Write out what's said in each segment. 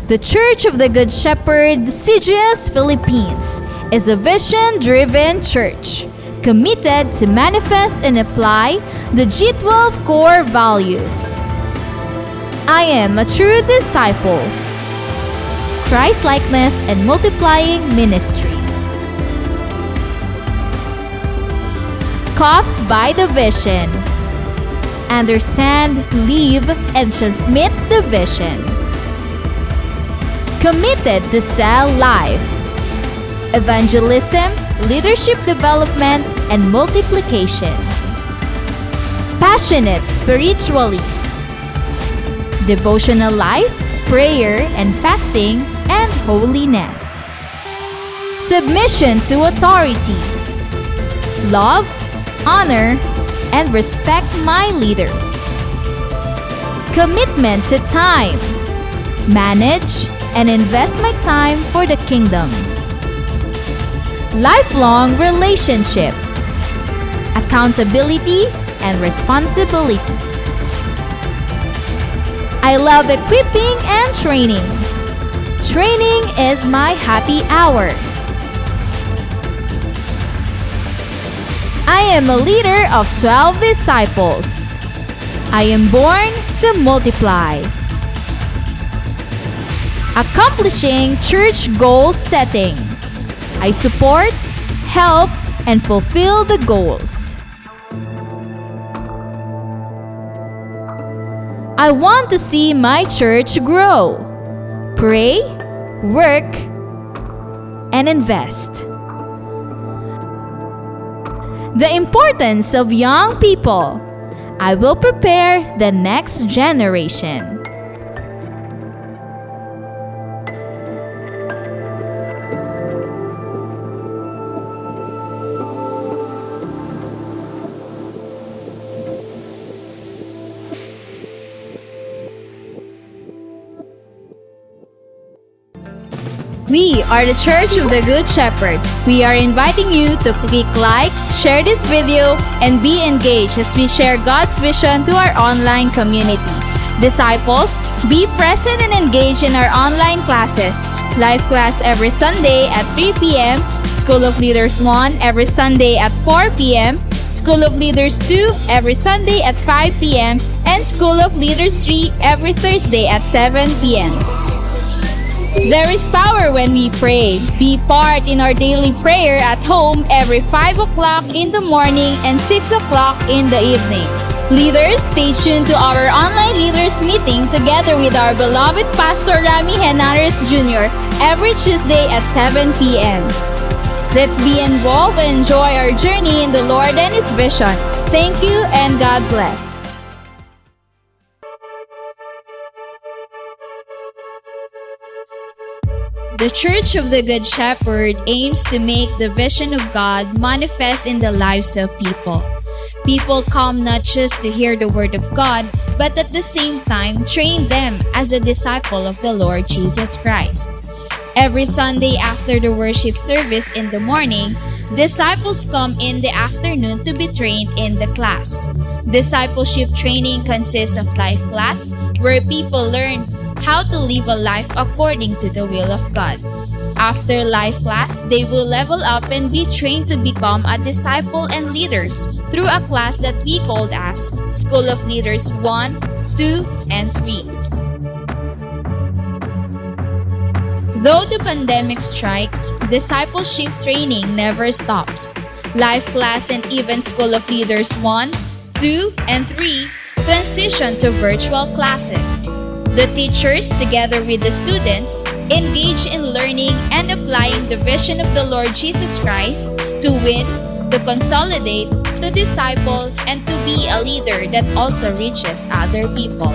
The Church of the Good Shepherd, CGS Philippines, is a vision-driven church committed to manifest and apply the G12 core values. I am a true disciple. Christ-likeness and multiplying ministry. Caught by the vision. Understand, live, and transmit the vision. Committed to sell life. Evangelism, leadership development, and multiplication. Passionate spiritually. Devotional life, prayer and fasting, and holiness. Submission to authority. Love, honor, and respect my leaders. Commitment to time. Manage and invest my time for the kingdom. Lifelong relationship. Accountability and responsibility. I love equipping and training. Training is my happy hour. I am a leader of 12 disciples. I am born to multiply. Accomplishing church goal setting. I support, help, and fulfill the goals. I want to see my church grow. Pray, work, and invest. The importance of young people. I will prepare the next generation. We are the Church of the Good Shepherd. We are inviting you to click like, share this video, and be engaged as we share God's vision to our online community. Disciples, be present and engage in our online classes. Live class every Sunday at 3 p.m., School of Leaders 1 every Sunday at 4 p.m., School of Leaders 2 every Sunday at 5 p.m., and School of Leaders 3 every Thursday at 7 p.m. There is power when we pray. Be part in our daily prayer at home every 5 o'clock in the morning and 6 o'clock in the evening. Leaders, stay tuned to our online leaders meeting together with our beloved Pastor Rami Henares Jr. every Tuesday at 7 p.m. Let's be involved and enjoy our journey in the Lord and His vision. Thank you and God bless. The Church of the Good Shepherd aims to make the vision of God manifest in the lives of people. People come not just to hear the Word of God, but at the same time train them as a disciple of the Lord Jesus Christ. Every Sunday after the worship service in the morning, disciples come in the afternoon to be trained in the class. Discipleship training consists of life class, where people learn how to live a life according to the will of God. After life class, they will level up and be trained to become a disciple and leaders through a class that we called as School of Leaders 1, 2, and 3. Though the pandemic strikes, discipleship training never stops. Life class and even School of Leaders 1, 2, and 3 transition to virtual classes. The teachers, together with the students, engage in learning and applying the vision of the Lord Jesus Christ to win, to consolidate, to disciple, and to be a leader that also reaches other people.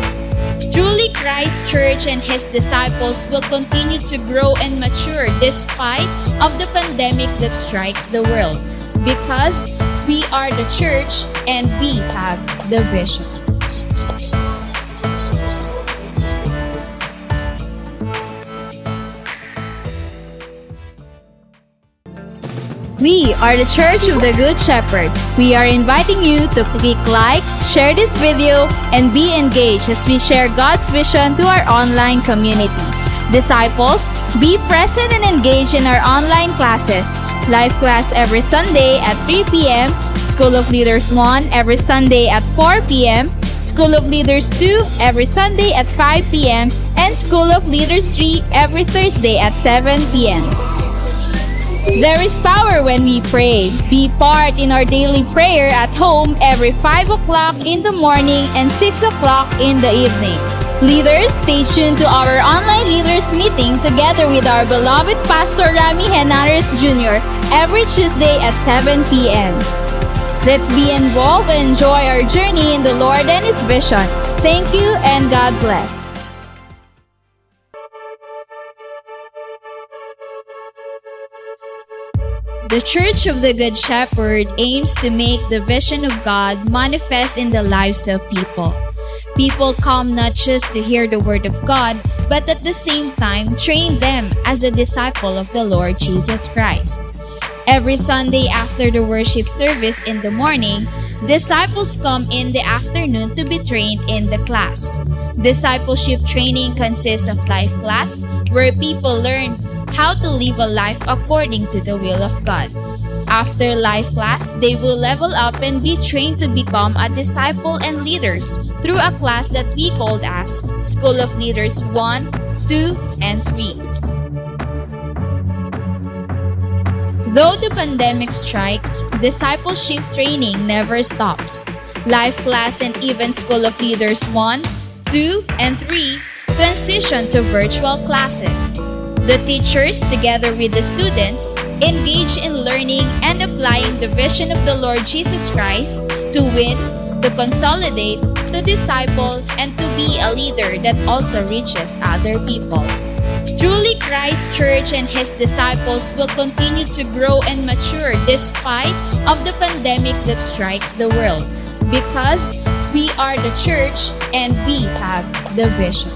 Truly, Christ Church and His disciples will continue to grow and mature despite of the pandemic that strikes the world, because we are the church and we have the vision. We are the Church of the Good Shepherd. We are inviting you to click like, share this video, and be engaged as we share God's vision to our online community. Disciples, be present and engage in our online classes. Life class every Sunday at 3 p.m., School of Leaders 1 every Sunday at 4 p.m., School of Leaders 2 every Sunday at 5 p.m., and School of Leaders 3 every Thursday at 7 p.m. There is power when we pray. Be part in our daily prayer at home every 5 o'clock in the morning and 6 o'clock in the evening. Leaders, stay tuned to our online leaders meeting together with our beloved Pastor Rami Henares Jr. every Tuesday at 7 p.m. Let's be involved and enjoy our journey in the Lord and His vision. Thank you and God bless. The Church of the Good Shepherd aims to make the vision of God manifest in the lives of people. People come not just to hear the Word of God, but at the same time train them as a disciple of the Lord Jesus Christ. Every Sunday after the worship service in the morning, disciples come in the afternoon to be trained in the class. Discipleship training consists of life class, where people learn how to live a life according to the will of God. After life class, they will level up and be trained to become a disciple and leaders through a class that we called as School of Leaders 1, 2, and 3. Though the pandemic strikes, discipleship training never stops. Life class and even School of Leaders 1, 2, and 3 transition to virtual classes. The teachers, together with the students, engage in learning and applying the vision of the Lord Jesus Christ to win, to consolidate, to disciple, and to be a leader that also reaches other people. Truly, Christ Church and His disciples will continue to grow and mature despite of the pandemic that strikes the world, because we are the church and we have the vision.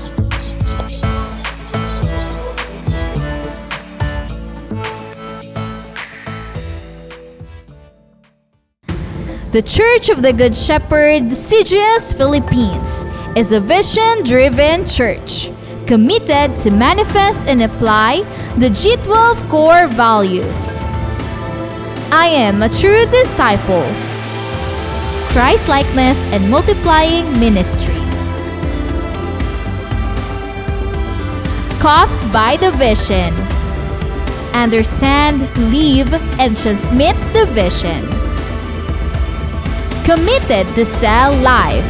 The Church of the Good Shepherd, CGS Philippines, is a vision-driven church committed to manifest and apply the G12 core values. I am a true disciple, Christ-likeness and multiplying ministry. Caught by the vision. Understand, live, and transmit the vision. Committed to sell life,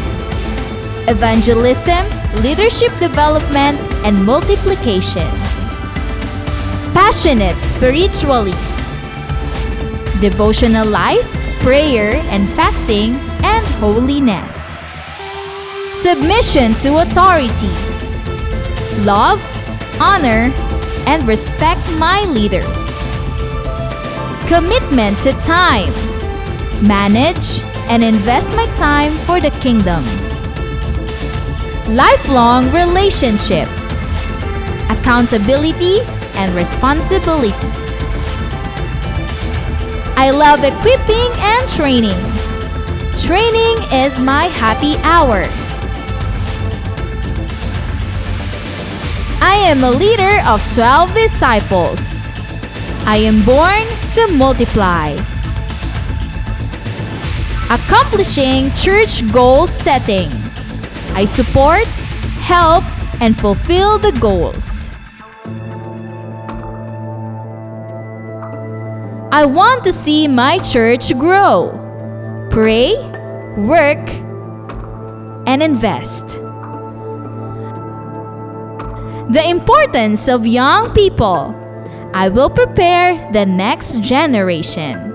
evangelism, leadership development, and multiplication. Passionate spiritually, devotional life, prayer and fasting, and holiness. Submission to authority, love, honor, and respect my leaders. Commitment to time, manage, and invest my time for the kingdom. Lifelong relationship, accountability, and responsibility. I love equipping and training. Training is my happy hour. I am a leader of 12 disciples. I am born to multiply. Accomplishing church goal setting. I support, help, and fulfill the goals. I want to see my church grow. Pray, work, and invest. The importance of young people. I will prepare the next generation.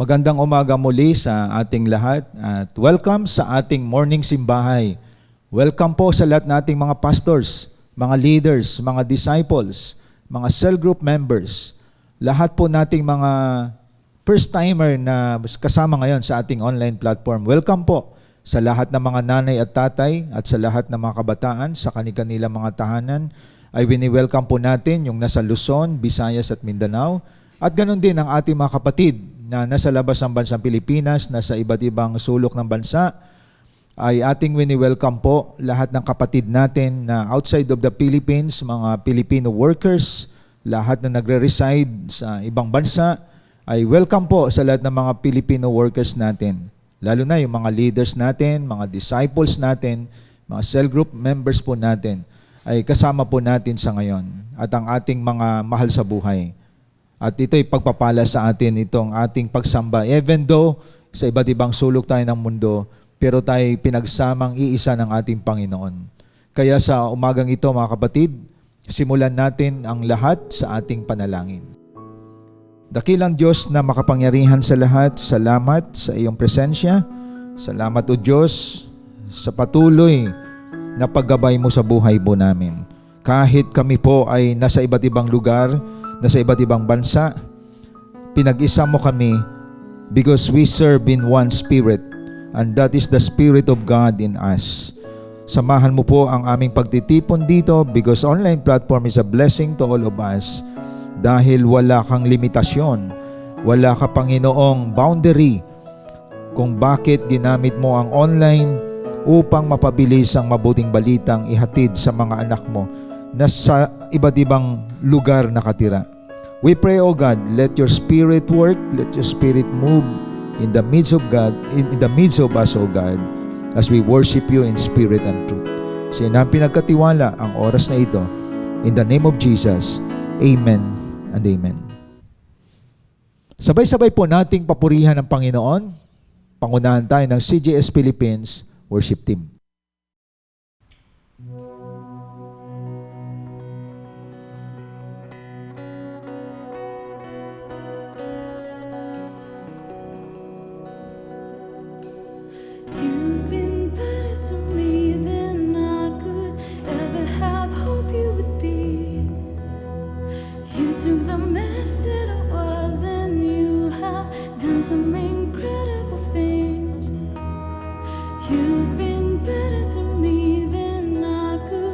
Magandang umaga muli sa ating lahat at welcome sa ating morning simbahay. Welcome po sa lahat nating mga pastors, mga leaders, mga disciples, mga cell group members. Lahat po nating mga first-timer na kasama ngayon sa ating online platform. Welcome po sa lahat ng mga nanay at tatay at sa lahat ng mga kabataan sa kanilang mga tahanan. Ay wini-welcome po natin yung nasa Luzon, Visayas at Mindanao. At ganoon din ang ating mga kapatid na nasa labas ng bansang Pilipinas, nasa iba't ibang sulok ng bansa, ay ating wini-welcome po lahat ng kapatid natin na outside of the Philippines, mga Filipino workers, lahat na nagre-reside sa ibang bansa, ay welcome po sa lahat ng mga Filipino workers natin. Lalo na yung mga leaders natin, mga disciples natin, mga cell group members po natin, ay kasama po natin sa ngayon at ang ating mga mahal sa buhay. At ito'y pagpapala sa atin itong ating pagsamba. Even though sa iba't ibang sulok tayo ng mundo, pero tayo pinagsamang iisa ng ating Panginoon. Kaya sa umagang ito mga kapatid, simulan natin ang lahat sa ating panalangin. Dakilang Diyos na makapangyarihan sa lahat, salamat sa iyong presensya. Salamat o Diyos sa patuloy na paggabay mo sa buhay po namin. Kahit kami po ay nasa iba't ibang lugar, nasa iba't ibang bansa, pinag-isa mo kami because we serve in one Spirit, and that is the Spirit of God in us. Samahan mo po ang aming pagtitipon dito because online platform is a blessing to all of us dahil wala kang limitasyon, wala ka Panginoong boundary kung bakit ginamit mo ang online upang mapabilis ang mabuting balitang ihatid sa mga anak mo na sa iba't ibang lugar nakatira. We pray, O God, let your Spirit work, let your Spirit move in the midst of God, in the midst of us, O God, as we worship you in spirit and truth. Sa inang pinagkatiwala ang oras na ito, in the name of Jesus, Amen and Amen. Sabay-sabay po nating papurihan ng Panginoon. Pangunahan tayo ng CJS Philippines Worship Team. Some incredible things. You've been better to me than I could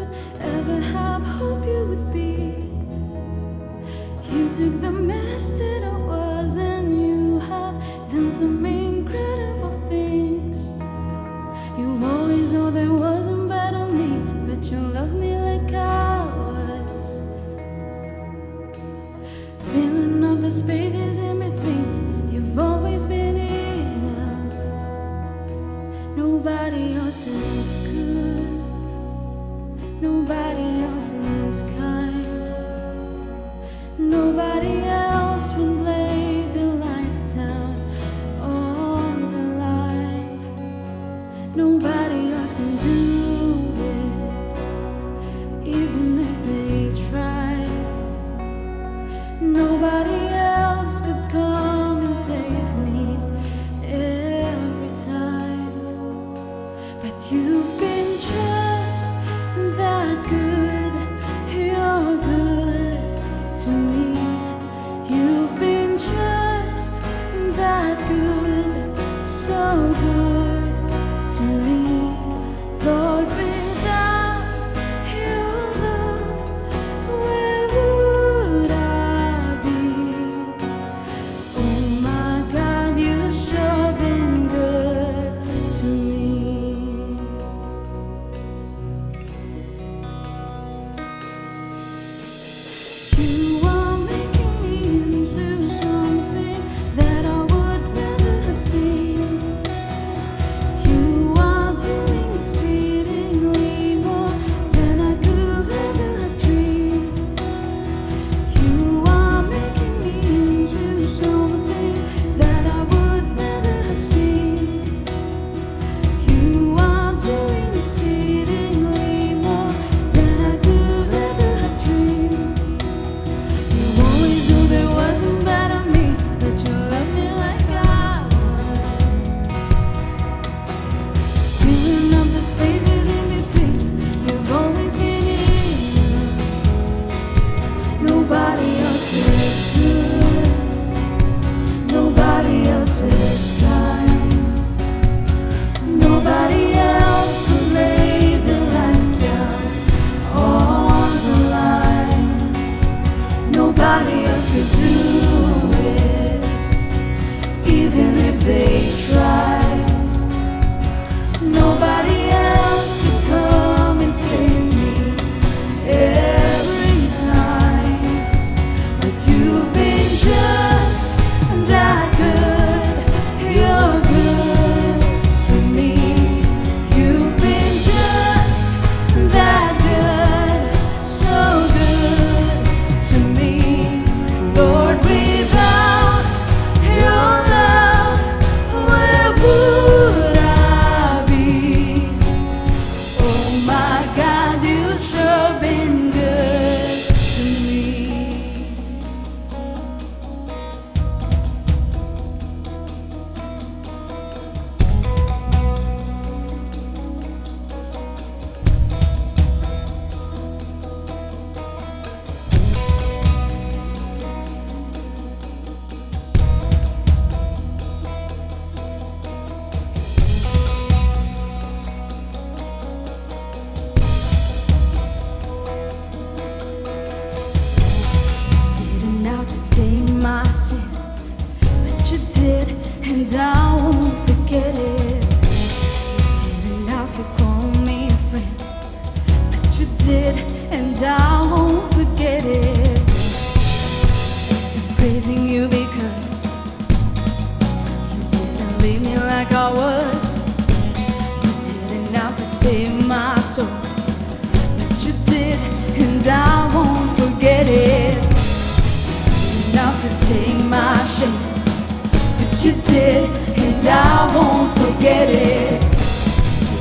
forget it.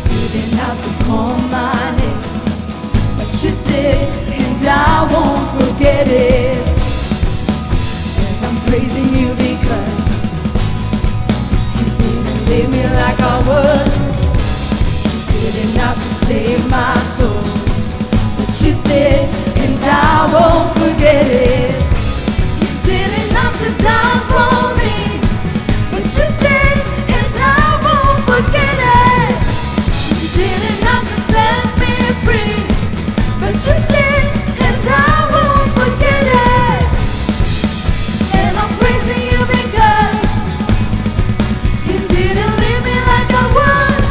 You didn't have to call my name, but you did, and I won't forget it. And I'm praising you because you didn't leave me like I was. You didn't have to save my soul, but you did, and I won't forget it. You didn't have to die for me, but you did, and I won't forget it. You didn't have to set me free, but you did, and I won't forget it. And I'm praising you because you didn't leave me like I was.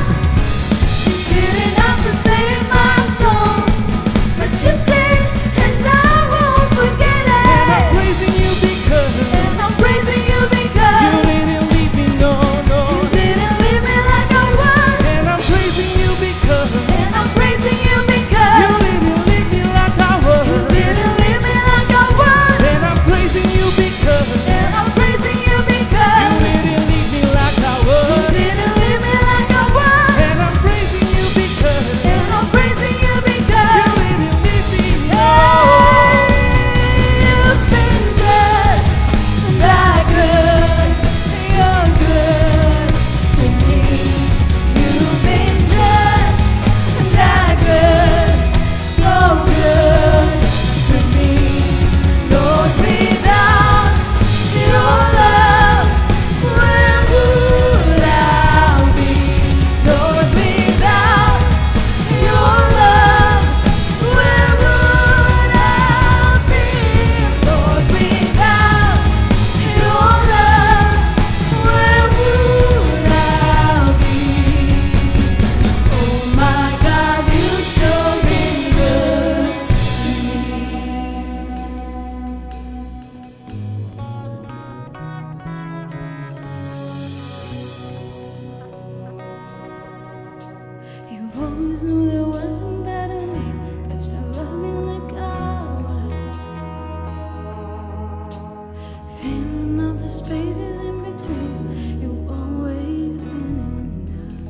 You didn't have to save my soul, but you did, and I won't forget it. And I'm praising you because And I'm praising you you because didn't leave me, no, no. you didn't leave me like I was. And I'm praising you because And I'm praising you you because didn't leave me like I you was. didn't leave me like I was. And I'm praising you because And I'm praising you you because didn't leave me like I you was. didn't leave me like I was. And I'm praising you because And I'm praising you you because didn't leave me, no. you've been just that good. You're good to me. You've been just that good, so good to me. Lord, without your love, where would I be? Lord, without your love, where would I be? Lord, without your love, where would I be? Oh my God, you sure been good to me. You always knew there wasn't better me, but you loved me like I was. Filling up the spaces in between, you've always been enough.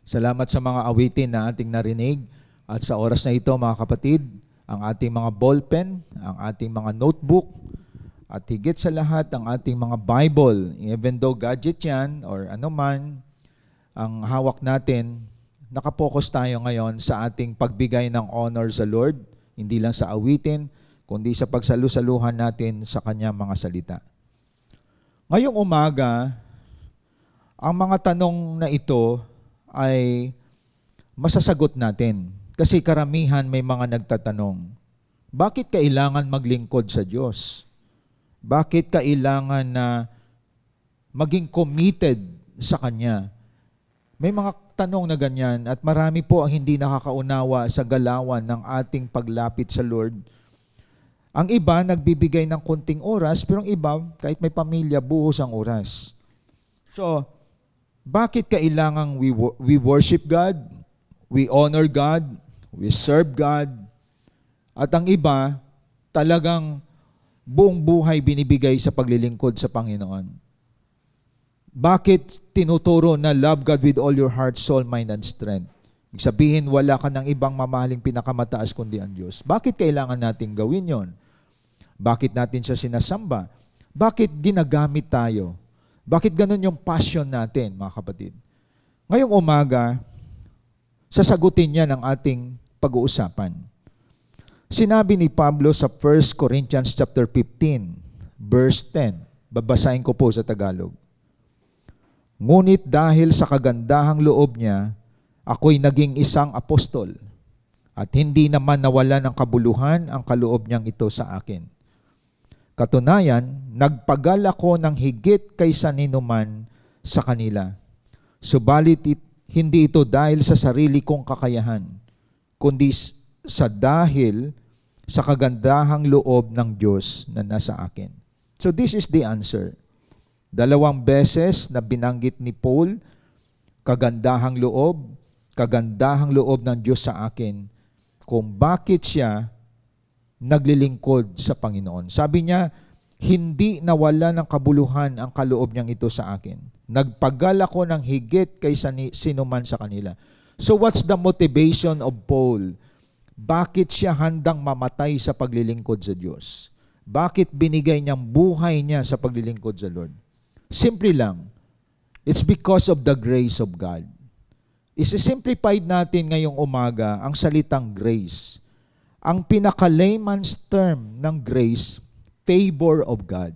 Salamat sa mga awitin na ating narinig. At sa oras na ito, mga kapatid, ang ating mga ballpen, ang ating mga notebook, at higit sa lahat, ang ating mga Bible, even though gadget yan or ano man, ang hawak natin, nakapokus tayo ngayon sa ating pagbigay ng honor sa Lord, hindi lang sa awitin, kundi sa pagsalusaluhan natin sa Kanyang mga salita. Ngayong umaga, ang mga tanong na ito ay masasagot natin. Kasi karamihan may mga nagtatanong, bakit kailangan maglingkod sa Diyos? Bakit kailangan na maging committed sa Kanya? May mga tanong na ganyan at marami po ang hindi nakakaunawa sa galawan ng ating paglapit sa Lord. Ang iba nagbibigay ng konting oras, pero ang iba, kahit may pamilya, buhos ang oras. So, bakit kailangang we worship God, we honor God, we serve God, at ang iba, talagang buong buhay binibigay sa paglilingkod sa Panginoon? Bakit tinuturo na love God with all your heart, soul, mind, and strength? Ibig sabihin, wala ka ng ibang mamahaling pinakamataas kundi ang Diyos. Bakit kailangan natin gawin yon? Bakit natin siya sinasamba? Bakit ginagamit tayo? Bakit ganun yung passion natin, mga kapatid? Ngayong umaga, sasagutin niya ng ating pag-uusapan. Sinabi ni Pablo sa 1 Corinthians chapter 15, verse 10. Babasahin ko po sa Tagalog. Ngunit dahil sa kagandahang loob niya, ako'y naging isang apostol, at hindi naman nawala ng kabuluhan ang kaloob niyang ito sa akin. Katunayan, nagpagal ako ng higit kaysa ninuman sa kanila. Subalit hindi ito dahil sa sarili kong kakayahan, kundi sa dahil sa kagandahang loob ng Diyos na nasa akin. So this is the answer. 2 beses na binanggit ni Paul, kagandahang loob ng Diyos sa akin, kung bakit siya naglilingkod sa Panginoon. Sabi niya, hindi nawala ng kabuluhan ang kaloob niyang ito sa akin. Nagpagal ako ng higit kaysa sinuman sa kanila. So what's the motivation of Paul? Bakit siya handang mamatay sa paglilingkod sa Diyos? Bakit binigay niyang buhay niya sa paglilingkod sa Lord? Simple lang. It's because of the grace of God. Isi-simplified natin ngayong umaga ang salitang grace. Ang pinaka-layman's term ng grace, favor of God.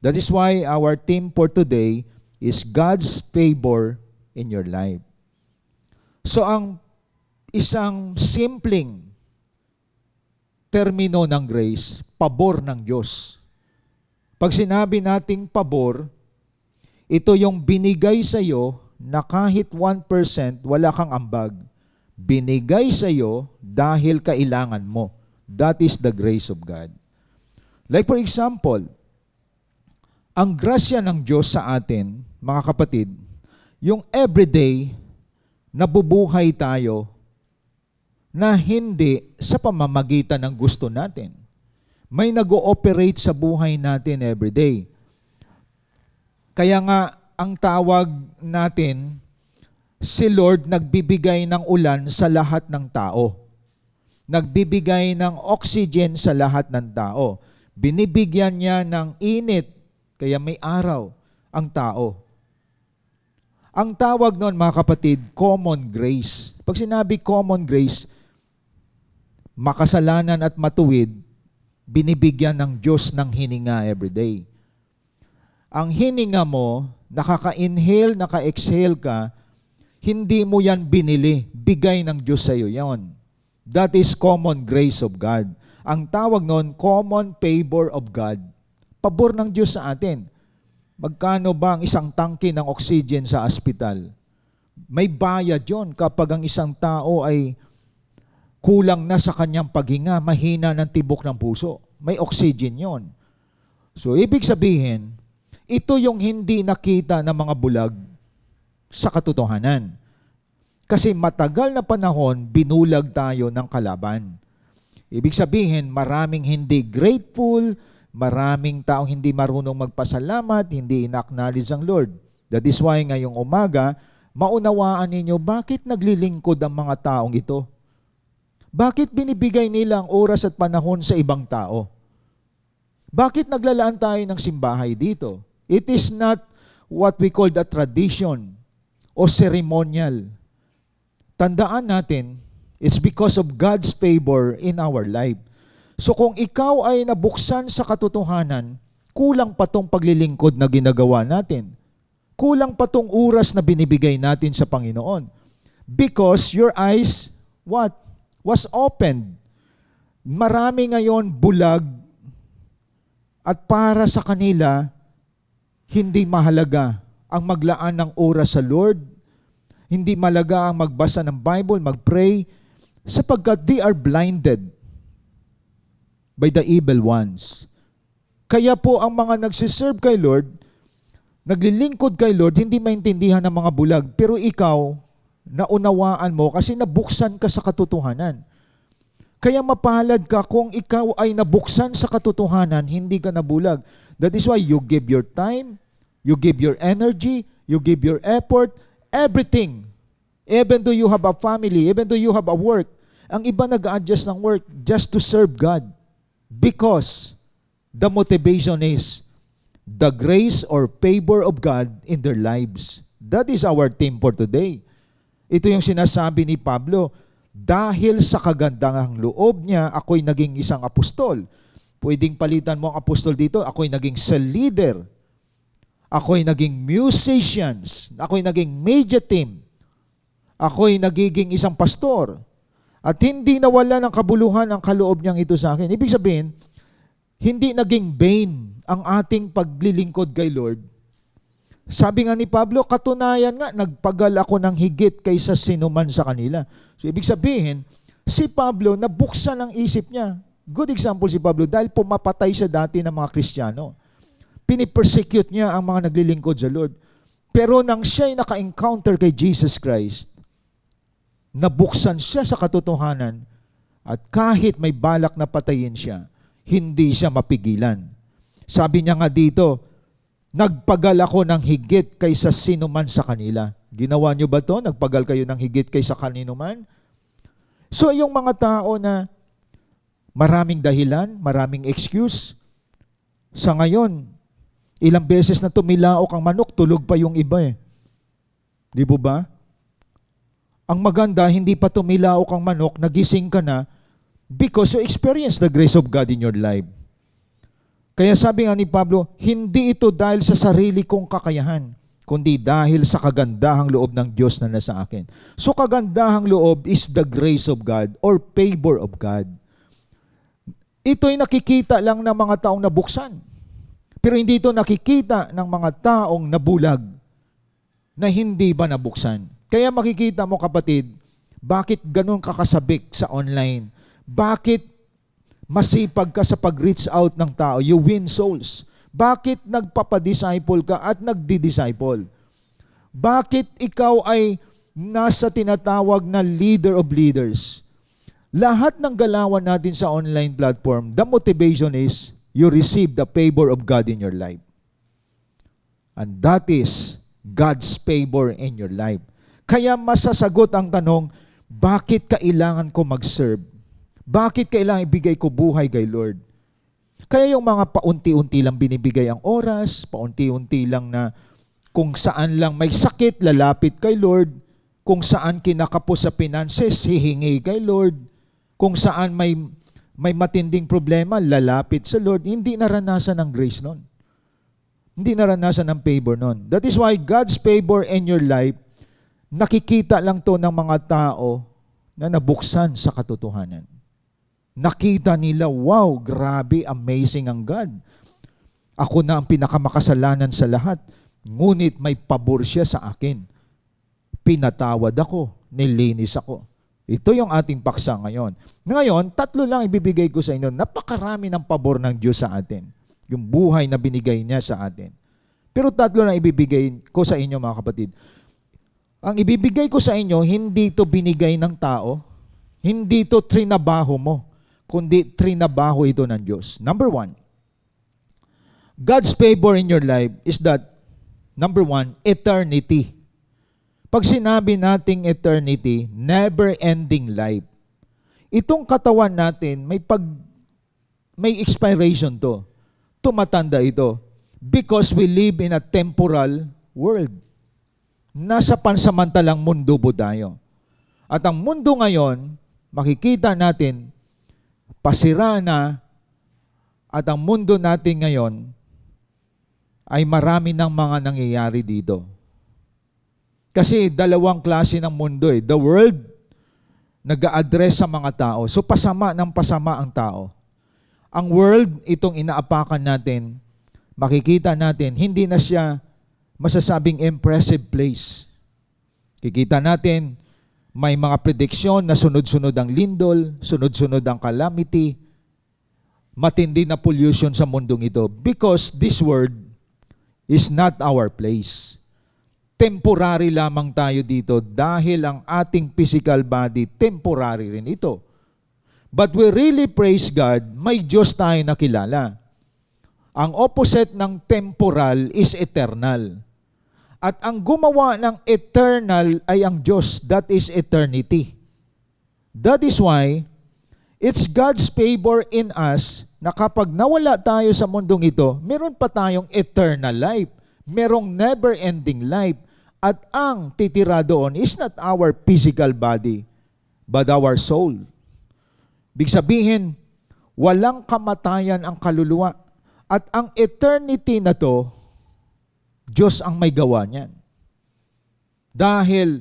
That is why our theme for today is God's favor in your life. So ang isang simpleng termino ng grace, pabor ng Diyos. Pag sinabi nating pabor, ito yung binigay sa iyo na kahit 1% wala kang ambag. Binigay sa iyo dahil kailangan mo. That is the grace of God. Like for example, ang grasya ng Diyos sa atin, mga kapatid, yung everyday nabubuhay tayo na hindi sa pamamagitan ng gusto natin. May nag-ooperate sa buhay natin everyday. Kaya nga, ang tawag natin, si Lord nagbibigay ng ulan sa lahat ng tao. Nagbibigay ng oxygen sa lahat ng tao. Binibigyan niya ng init, kaya may araw ang tao. Ang tawag noon, mga kapatid, common grace. Pag sinabi common grace, makasalanan at matuwid, binibigyan ng Diyos ng hininga everyday. Ang hininga mo, nakaka-inhale, naka-exhale ka, hindi mo yan binili. Bigay ng Diyos sa iyo yan. That is common grace of God. Ang tawag noon, common favor of God. Pabor ng Diyos sa atin. Magkano ba ang isang tangke ng oxygen sa ospital? May bayad yun kapag ang isang tao ay kulang na sa kanyang paghinga, mahina ng tibok ng puso. May oxygen yon. So, ibig sabihin, ito yung hindi nakita ng mga bulag sa katotohanan. Kasi matagal na panahon, binulag tayo ng kalaban. Ibig sabihin, maraming hindi grateful, maraming taong hindi marunong magpasalamat, hindi ina-acknowledge ang Lord. That is why ngayong umaga, maunawaan ninyo bakit naglilingkod ang mga taong ito. Bakit binibigay nila ang oras at panahon sa ibang tao? Bakit naglalaan tayo ng simbahay dito? It is not what we call the tradition o ceremonial. Tandaan natin, it's because of God's favor in our life. So kung ikaw ay nabuksan sa katotohanan, kulang pa tong paglilingkod na ginagawa natin. Kulang pa tong oras na binibigay natin sa Panginoon. Because your eyes, what? Was opened. Marami ngayon bulag at para sa kanila, hindi mahalaga ang maglaan ng oras sa Lord, hindi mahalaga ang magbasa ng Bible, mag-pray, sapagkat they are blinded by the evil ones. Kaya po ang mga nagsiserve kay Lord, naglilingkod kay Lord, hindi maintindihan ng mga bulag, pero ikaw, naunawaan mo kasi nabuksan ka sa katotohanan. Kaya mapalad ka kung ikaw ay nabuksan sa katotohanan, hindi ka nabulag. That is why you give your time, you give your energy, you give your effort, everything. Even though you have a family, even though you have a work, ang iba nag-adjust ng work just to serve God. Because the motivation is the grace or favor of God in their lives. That is our theme for today. Ito yung sinasabi ni Pablo, dahil sa kagandahang loob niya, ako'y naging isang apostol. Pwedeng palitan mo ang apostol dito, ako'y naging cell leader. Ako'y naging musicians. Ako'y naging media team. Ako'y nagiging isang pastor. At hindi nawala ng kabuluhan ang kaloob niyang ito sa akin. Ibig sabihin, hindi naging vain ang ating paglilingkod kay Lord. Sabi nga ni Pablo, katunayan nga, nagpagal ako ng higit kaysa sinuman sa kanila. So, ibig sabihin, si Pablo, nabuksan ang isip niya. Good example si Pablo, dahil pumapatay siya dati ng mga Kristiyano. Pinipersecute niya ang mga naglilingkod sa Lord. Pero nang siya'y naka-encounter kay Jesus Christ, nabuksan siya sa katotohanan At kahit may balak na patayin siya, hindi siya mapigilan. Sabi niya nga dito, nagpagal ako ng higit kaysa sino man sa kanila. Ginawa niyo ba to? Nagpagal kayo ng higit kaysa kanino man? So yung mga tao na maraming dahilan, maraming excuse, sa ngayon, ilang beses na tumilaok ang manok, tulog pa yung iba eh. Di po ba? Ang maganda, hindi pa tumilaok ang manok, nagising ka na because you experience the grace of God in your life. Kaya sabi nga ni Pablo, hindi ito dahil sa sarili kong kakayahan, kundi dahil sa kagandahang loob ng Diyos na nasa akin. So kagandahang loob is the grace of God or favor of God. Ito'y nakikita lang ng mga taong nabuksan. Pero hindi ito nakikita ng mga taong nabulag na hindi ba nabuksan. Kaya makikita mo kapatid, bakit ganun kakasabik sa online? Bakit masipag ka sa pag-reach out ng tao? You win souls. Bakit nagpapadisciple ka at nagdi-disciple? Bakit ikaw ay nasa tinatawag na leader of leaders? Lahat ng galawan natin sa online platform, the motivation is you receive the favor of God in your life. And that is God's favor in your life. Kaya masasagot ang tanong, bakit kailangan ko mag-serve? Bakit kailangan ibigay ko buhay kay Lord? Kaya yung mga paunti-unti lang binibigay ang oras, paunti-unti lang na kung saan lang may sakit, lalapit kay Lord. Kung saan kinakapos sa finances, hihingi kay Lord. Kung saan may matinding problema, lalapit sa Lord. Hindi naranasan ng grace nun. Hindi naranasan ng favor nun. That is why God's favor in your life, nakikita lang to ng mga tao na nabuksan sa katotohanan. Nakita nila, wow, grabe, amazing ang God. Ako na ang pinakamakasalanan sa lahat. Ngunit may pabor siya sa akin. Pinatawad ako, nilinis ako. Ito yung ating paksa ngayon. Ngayon, 3 lang ibibigay ko sa inyo. Napakarami ng pabor ng Diyos sa atin. Yung buhay na binigay niya sa atin. Pero 3 lang ibibigay ko sa inyo mga kapatid. Ang ibibigay ko sa inyo, hindi ito binigay ng tao. Hindi ito trinabaho mo. Kundi trinabaho ito ng Diyos. Number 1, God's favor in your life is that, number 1, eternity. Pag sinabi nating eternity, never-ending life. Itong katawan natin, may expiration to. Tumatanda ito. Because we live in a temporal world. Nasa pansamantalang mundo po tayo. At ang mundo ngayon, makikita natin, pasira na, at ang mundo natin ngayon ay marami ng mga nangyayari dito. Kasi 2 klase ng mundo eh. The world, nag-a-address sa mga tao. So pasama ng pasama ang tao. Ang world, itong inaapakan natin, makikita natin, hindi na siya masasabing impressive place. Kikita natin, may mga prediksyon na sunod-sunod ang lindol, sunod-sunod ang calamity, matindi na pollution sa mundong ito. Because this world is not our place. Temporary lamang tayo dito dahil ang ating physical body, temporary rin ito. But we really praise God, may Diyos tayo nakilala. Ang opposite ng temporal is eternal. At ang gumawa ng eternal ay ang Diyos. That is eternity. That is why, it's God's favor in us na kapag nawala tayo sa mundong ito, meron pa tayong eternal life. Merong never-ending life. At ang titira doon is not our physical body, but our soul. Big sabihin, walang kamatayan ang kaluluwa. At ang eternity na to, Diyos ang may gawa niyan. Dahil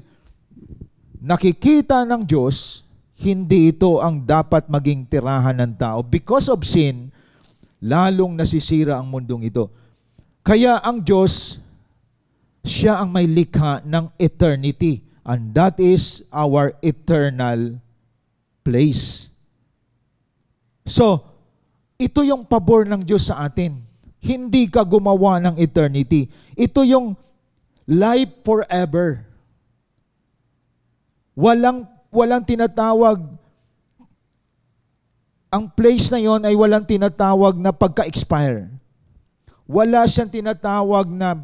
nakikita ng Diyos, hindi ito ang dapat maging tirahan ng tao. Because of sin, lalong nasisira ang mundong ito. Kaya ang Diyos, siya ang may likha ng eternity. And that is our eternal place. So, ito yung pabor ng Diyos sa atin. Hindi ka gumawa ng eternity. Ito yung life forever. Walang tinatawag ang place na yon ay walang tinatawag na pagka-expire. Wala siyang tinatawag na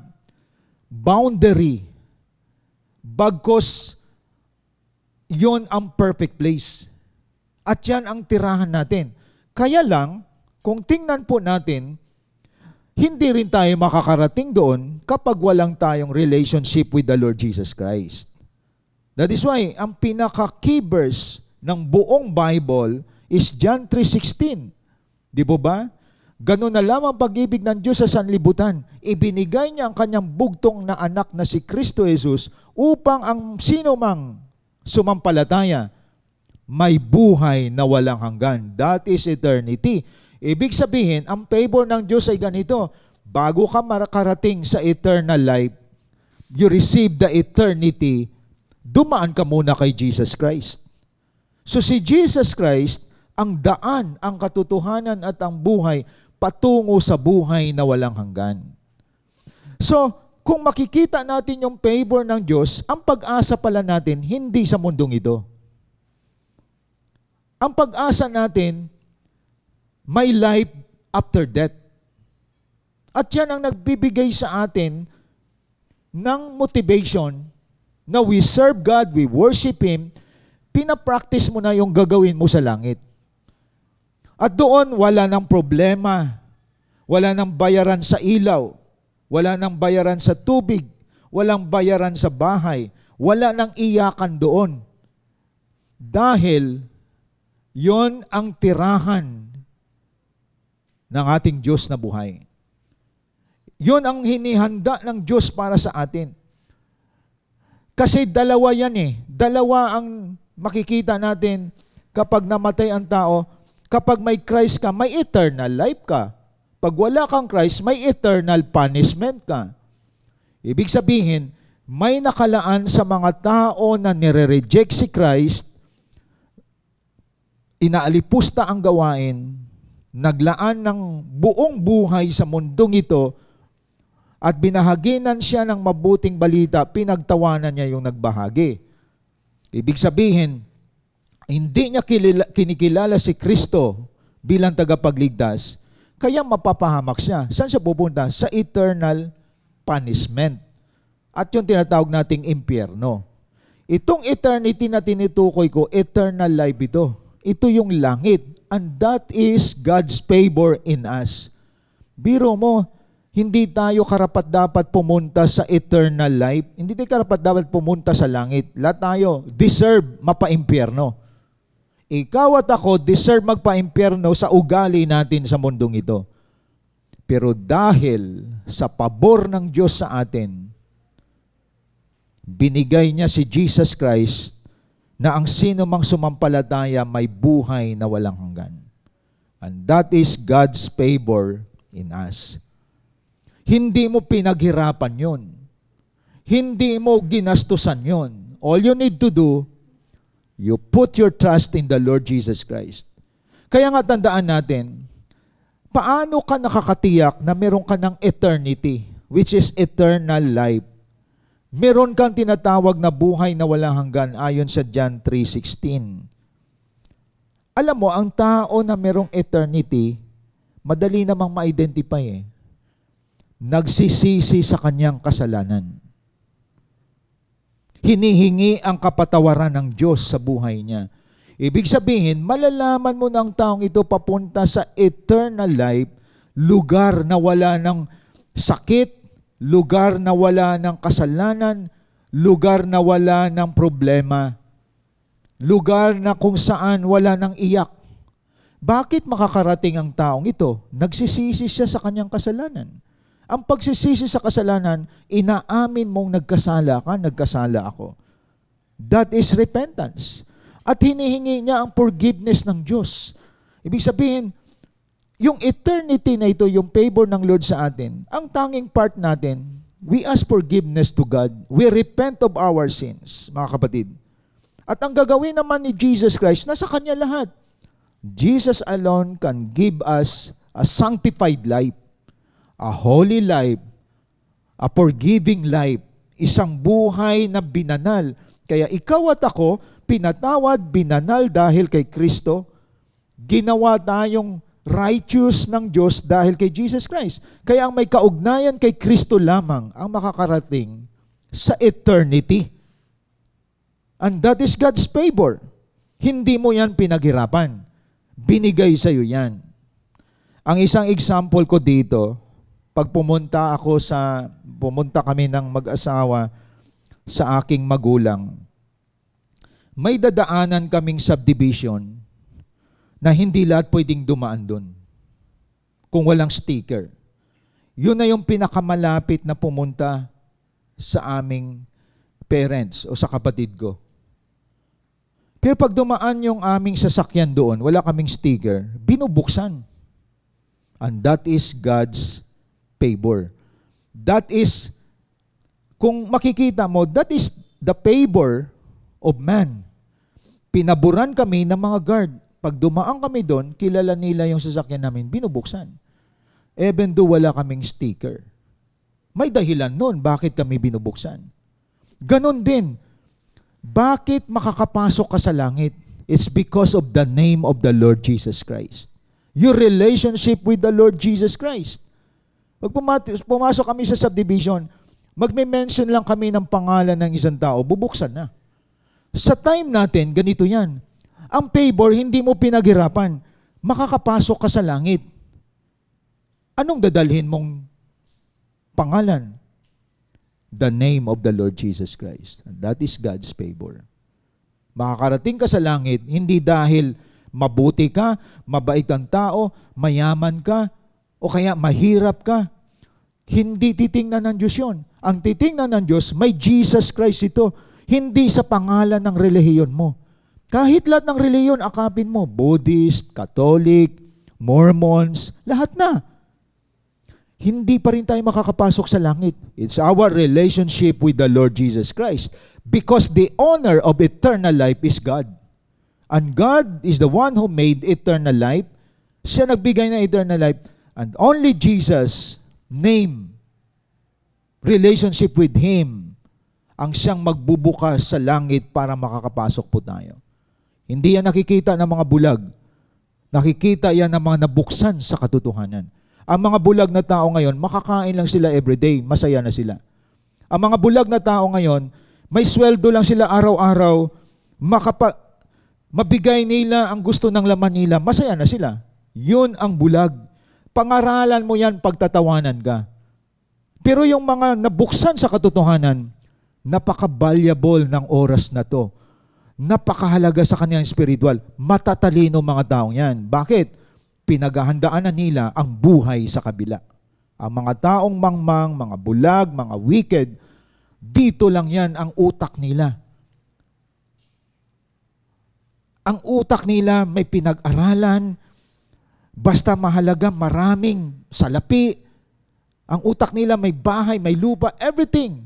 boundary. Bagkus, yon ang perfect place. At yan ang tirahan natin. Kaya lang, kung tingnan po natin, hindi rin tayo makakarating doon kapag walang tayong relationship with the Lord Jesus Christ. That is why, ang pinaka-key verse ng buong Bible is John 3:16. Di po ba? Ganun na lamang pag-ibig ng Diyos sa sanlibutan. Ibinigay niya ang kanyang bugtong na anak na si Kristo Jesus upang ang sino mang sumampalataya may buhay na walang hanggan. That is eternity. Ibig sabihin, ang favor ng Diyos ay ganito. Bago ka makarating sa eternal life, you receive the eternity, dumaan ka muna kay Jesus Christ. So si Jesus Christ, ang daan, ang katotohanan at ang buhay patungo sa buhay na walang hanggan. So, kung makikita natin yung favor ng Diyos, ang pag-asa pala natin hindi sa mundong ito. Ang pag-asa natin, may life after death. At yan ang nagbibigay sa atin ng motivation na we serve God, we worship Him, pinapractice mo na yung gagawin mo sa langit. At doon, wala nang problema, wala nang bayaran sa ilaw, wala nang bayaran sa tubig, walang bayaran sa bahay, wala nang iyakan doon. Dahil, yon ang tirahan ng ating Diyos na buhay. Yon ang hinihanda ng Diyos para sa atin. Kasi dalawa yan eh. Dalawa ang makikita natin kapag namatay ang tao. Kapag may Christ ka, may eternal life ka. Pag wala kang Christ, may eternal punishment ka. Ibig sabihin, may nakalaan sa mga tao na nire-reject si Christ, inaalipusta ang gawain, naglaan ng buong buhay sa mundong ito, at binahaginan siya ng mabuting balita, pinagtawanan niya yung nagbahagi. Ibig sabihin, hindi niya kinikilala si Kristo bilang tagapagligtas, kaya mapapahamak siya. Saan siya pupunta? Sa eternal punishment. At yung tinatawag nating impyerno. Itong eternity na tinutukoy ko, eternal life ito. Ito yung langit. And that is God's favor in us. Biro mo, hindi tayo karapat-dapat pumunta sa eternal life. Hindi tayo karapat-dapat pumunta sa langit. Lahat tayo deserve mapa-impyerno. Ikaw at ako deserve magpa-impyerno sa ugali natin sa mundong ito. Pero dahil sa pabor ng Diyos sa atin, binigay niya si Jesus Christ na ang sino mang sumampalataya may buhay na walang hanggan. And that is God's favor in us. Hindi mo pinaghirapan yun. Hindi mo ginastusan yun. All you need to do, you put your trust in the Lord Jesus Christ. Kaya nga tandaan natin, paano ka nakakatiyak na meron ka ng eternity, which is eternal life? Meron kang tinatawag na buhay na walang hanggan ayon sa John 3:16. Alam mo, ang tao na merong eternity, madali namang ma-identify eh. Nagsisisi sa kanyang kasalanan. Hinihingi ang kapatawaran ng Diyos sa buhay niya. Ibig sabihin, malalaman mo ng taong ito papunta sa eternal life, lugar na wala ng sakit, lugar na wala ng kasalanan, lugar na wala ng problema, lugar na kung saan wala ng iyak. Bakit makakarating ang taong ito? Nagsisisi siya sa kanyang kasalanan. Ang pagsisisi sa kasalanan, inaamin mong nagkasala ka, nagkasala ako. That is repentance. At hinihingi niya ang forgiveness ng Diyos. Ibig sabihin, yung eternity na ito, yung favor ng Lord sa atin, ang tanging part natin, we ask forgiveness to God. We repent of our sins, mga kapatid. At ang gagawin naman ni Jesus Christ, nasa Kanya lahat. Jesus alone can give us a sanctified life, a holy life, a forgiving life, isang buhay na binanal. Kaya ikaw at ako, pinatawad, binanal dahil kay Kristo, Ginawa tayong righteous ng Diyos dahil kay Jesus Christ. Kaya ang may kaugnayan kay Kristo lamang ang makakarating sa eternity. And that is God's favor. Hindi mo yan pinaghirapan. Binigay sa iyo yan. Ang isang example ko dito, pag pumunta kami ng mag-asawa sa aking magulang, may dadaanan kaming subdivision na hindi lahat pwedeng dumaan doon kung walang sticker. Yun na yung pinakamalapit na pumunta sa aming parents o sa kapatid ko. Pero pag dumaan yung aming sasakyan doon, wala kaming sticker, binubuksan. And that is God's favor. That is, kung makikita mo, that is the favor of man. Pinaburan kami ng mga guard. Pag dumaan kami doon, kilala nila yung sasakyan namin, binubuksan. Even though wala kaming sticker. May dahilan nun, bakit kami binubuksan. Ganon din, bakit makakapasok ka sa langit? It's because of the name of the Lord Jesus Christ. Your relationship with the Lord Jesus Christ. Pag pumasok kami sa subdivision, magme-mention lang kami ng pangalan ng isang tao, bubuksan na. Sa time natin, ganito yan. Ang favor, hindi mo pinaghirapan. Makakapasok ka sa langit. Anong dadalhin mong pangalan? The name of the Lord Jesus Christ. And that is God's favor. Makakarating ka sa langit, hindi dahil mabuti ka, mabait ang tao, mayaman ka, o kaya mahirap ka. Hindi titingnan ng Diyos yun. Ang titingnan ng Diyos, may Jesus Christ ito. Hindi sa pangalan ng relihiyon mo. Kahit lahat ng reliyon, akapin mo, Buddhist, Catholic, Mormons, lahat na. Hindi pa rin tayo makakapasok sa langit. It's our relationship with the Lord Jesus Christ. Because the honor of eternal life is God. And God is the one who made eternal life. Siya nagbigay ng eternal life. And only Jesus' name, relationship with Him, ang siyang magbubukas sa langit para makakapasok po tayo. Hindi yan nakikita ng mga bulag. Nakikita yan ng mga nabuksan sa katotohanan. Ang mga bulag na tao ngayon, makakain lang sila everyday, masaya na sila. Ang mga bulag na tao ngayon, may sweldo lang sila araw-araw, mabigay nila ang gusto ng laman nila, masaya na sila. Yun ang bulag. Pangaralan mo yan, pagtatawanan ka. Pero yung mga nabuksan sa katotohanan, napaka-valuable ng oras na to. Napakahalaga sa kanilang spiritual. Matatalino mga taong yan. Bakit? Pinaghahandaan na nila ang buhay sa kabila. Ang mga taong mangmang, mga bulag, mga wicked, dito lang yan ang utak nila. Ang utak nila may pinag-aralan, basta mahalaga maraming salapi. Ang utak nila may bahay, may lupa, everything.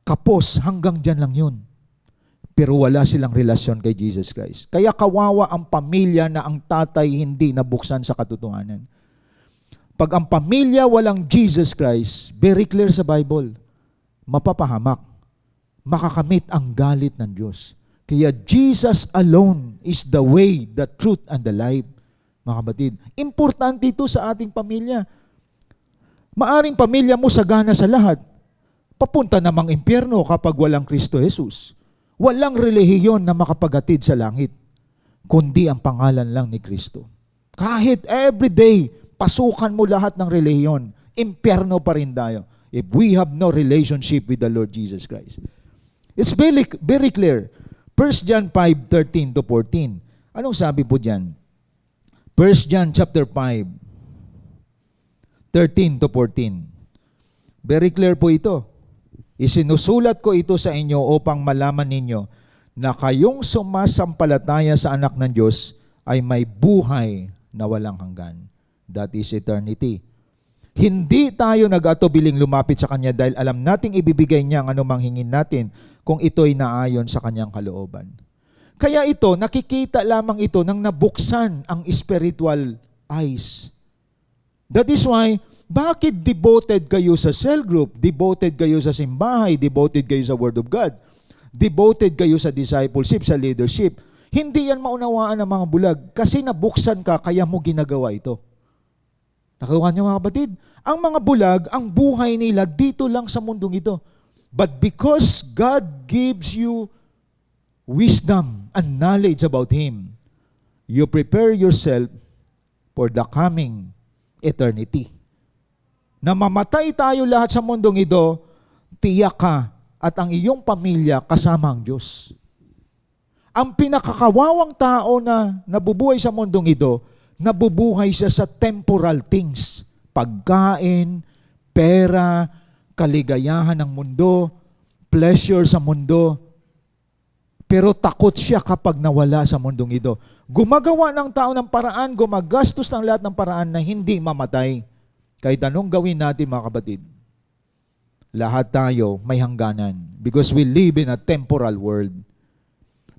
Kapos, hanggang dyan lang yun. Pero wala silang relasyon kay Jesus Christ. Kaya kawawa ang pamilya na ang tatay hindi nabuksan sa katotohanan. Pag ang pamilya walang Jesus Christ, very clear sa Bible, mapapahamak. Makakamit ang galit ng Diyos. Kaya Jesus alone is the way, the truth, and the life. Mga kapatid, importante ito sa ating pamilya. Maaring pamilya mo sagana sa lahat. Papunta namang impyerno kapag walang Kristo Jesus. Walang relihiyon na makapaghatid sa langit, kundi ang pangalan lang ni Kristo. Kahit everyday, pasukan mo lahat ng relihiyon, impyerno pa rin tayo if we have no relationship with the Lord Jesus Christ. It's very, very clear. 1 John 5:13 to 14. Anong sabi po dyan? 1 John chapter 5, 13 to 14. Very clear po ito. Isinusulat ko ito sa inyo upang malaman ninyo na kayong sumasampalataya sa anak ng Diyos ay may buhay na walang hanggan. That is eternity. Hindi tayo nag-atubiling lumapit sa Kanya dahil alam nating ibibigay niya ang anumang hingin natin kung ito'y naayon sa Kanyang kalooban. Kaya ito, nakikita lamang ito nang nabuksan ang spiritual eyes. That is why, bakit devoted kayo sa cell group? Devoted kayo sa simbahay? Devoted kayo sa Word of God? Devoted kayo sa discipleship, sa leadership? Hindi yan maunawaan ng mga bulag kasi nabuksan ka kaya mo ginagawa ito. Nakuha niyo mga kapatid? Ang mga bulag, ang buhay nila dito lang sa mundong ito. But because God gives you wisdom and knowledge about Him, you prepare yourself for the coming eternity. Na mamatay tayo lahat sa mundong ito, tiyak ka at ang iyong pamilya kasama ang Diyos. Ang pinakakawawang tao na nabubuhay sa mundong ito, nabubuhay siya sa temporal things. Pagkain, pera, kaligayahan ng mundo, pleasure sa mundo. Pero takot siya kapag nawala sa mundong ito. Gumagawa ng tao ng paraan, gumagastos ng lahat ng paraan na hindi mamatay. Kahit anong gawin natin mga kapatid, lahat tayo may hangganan because we live in a temporal world.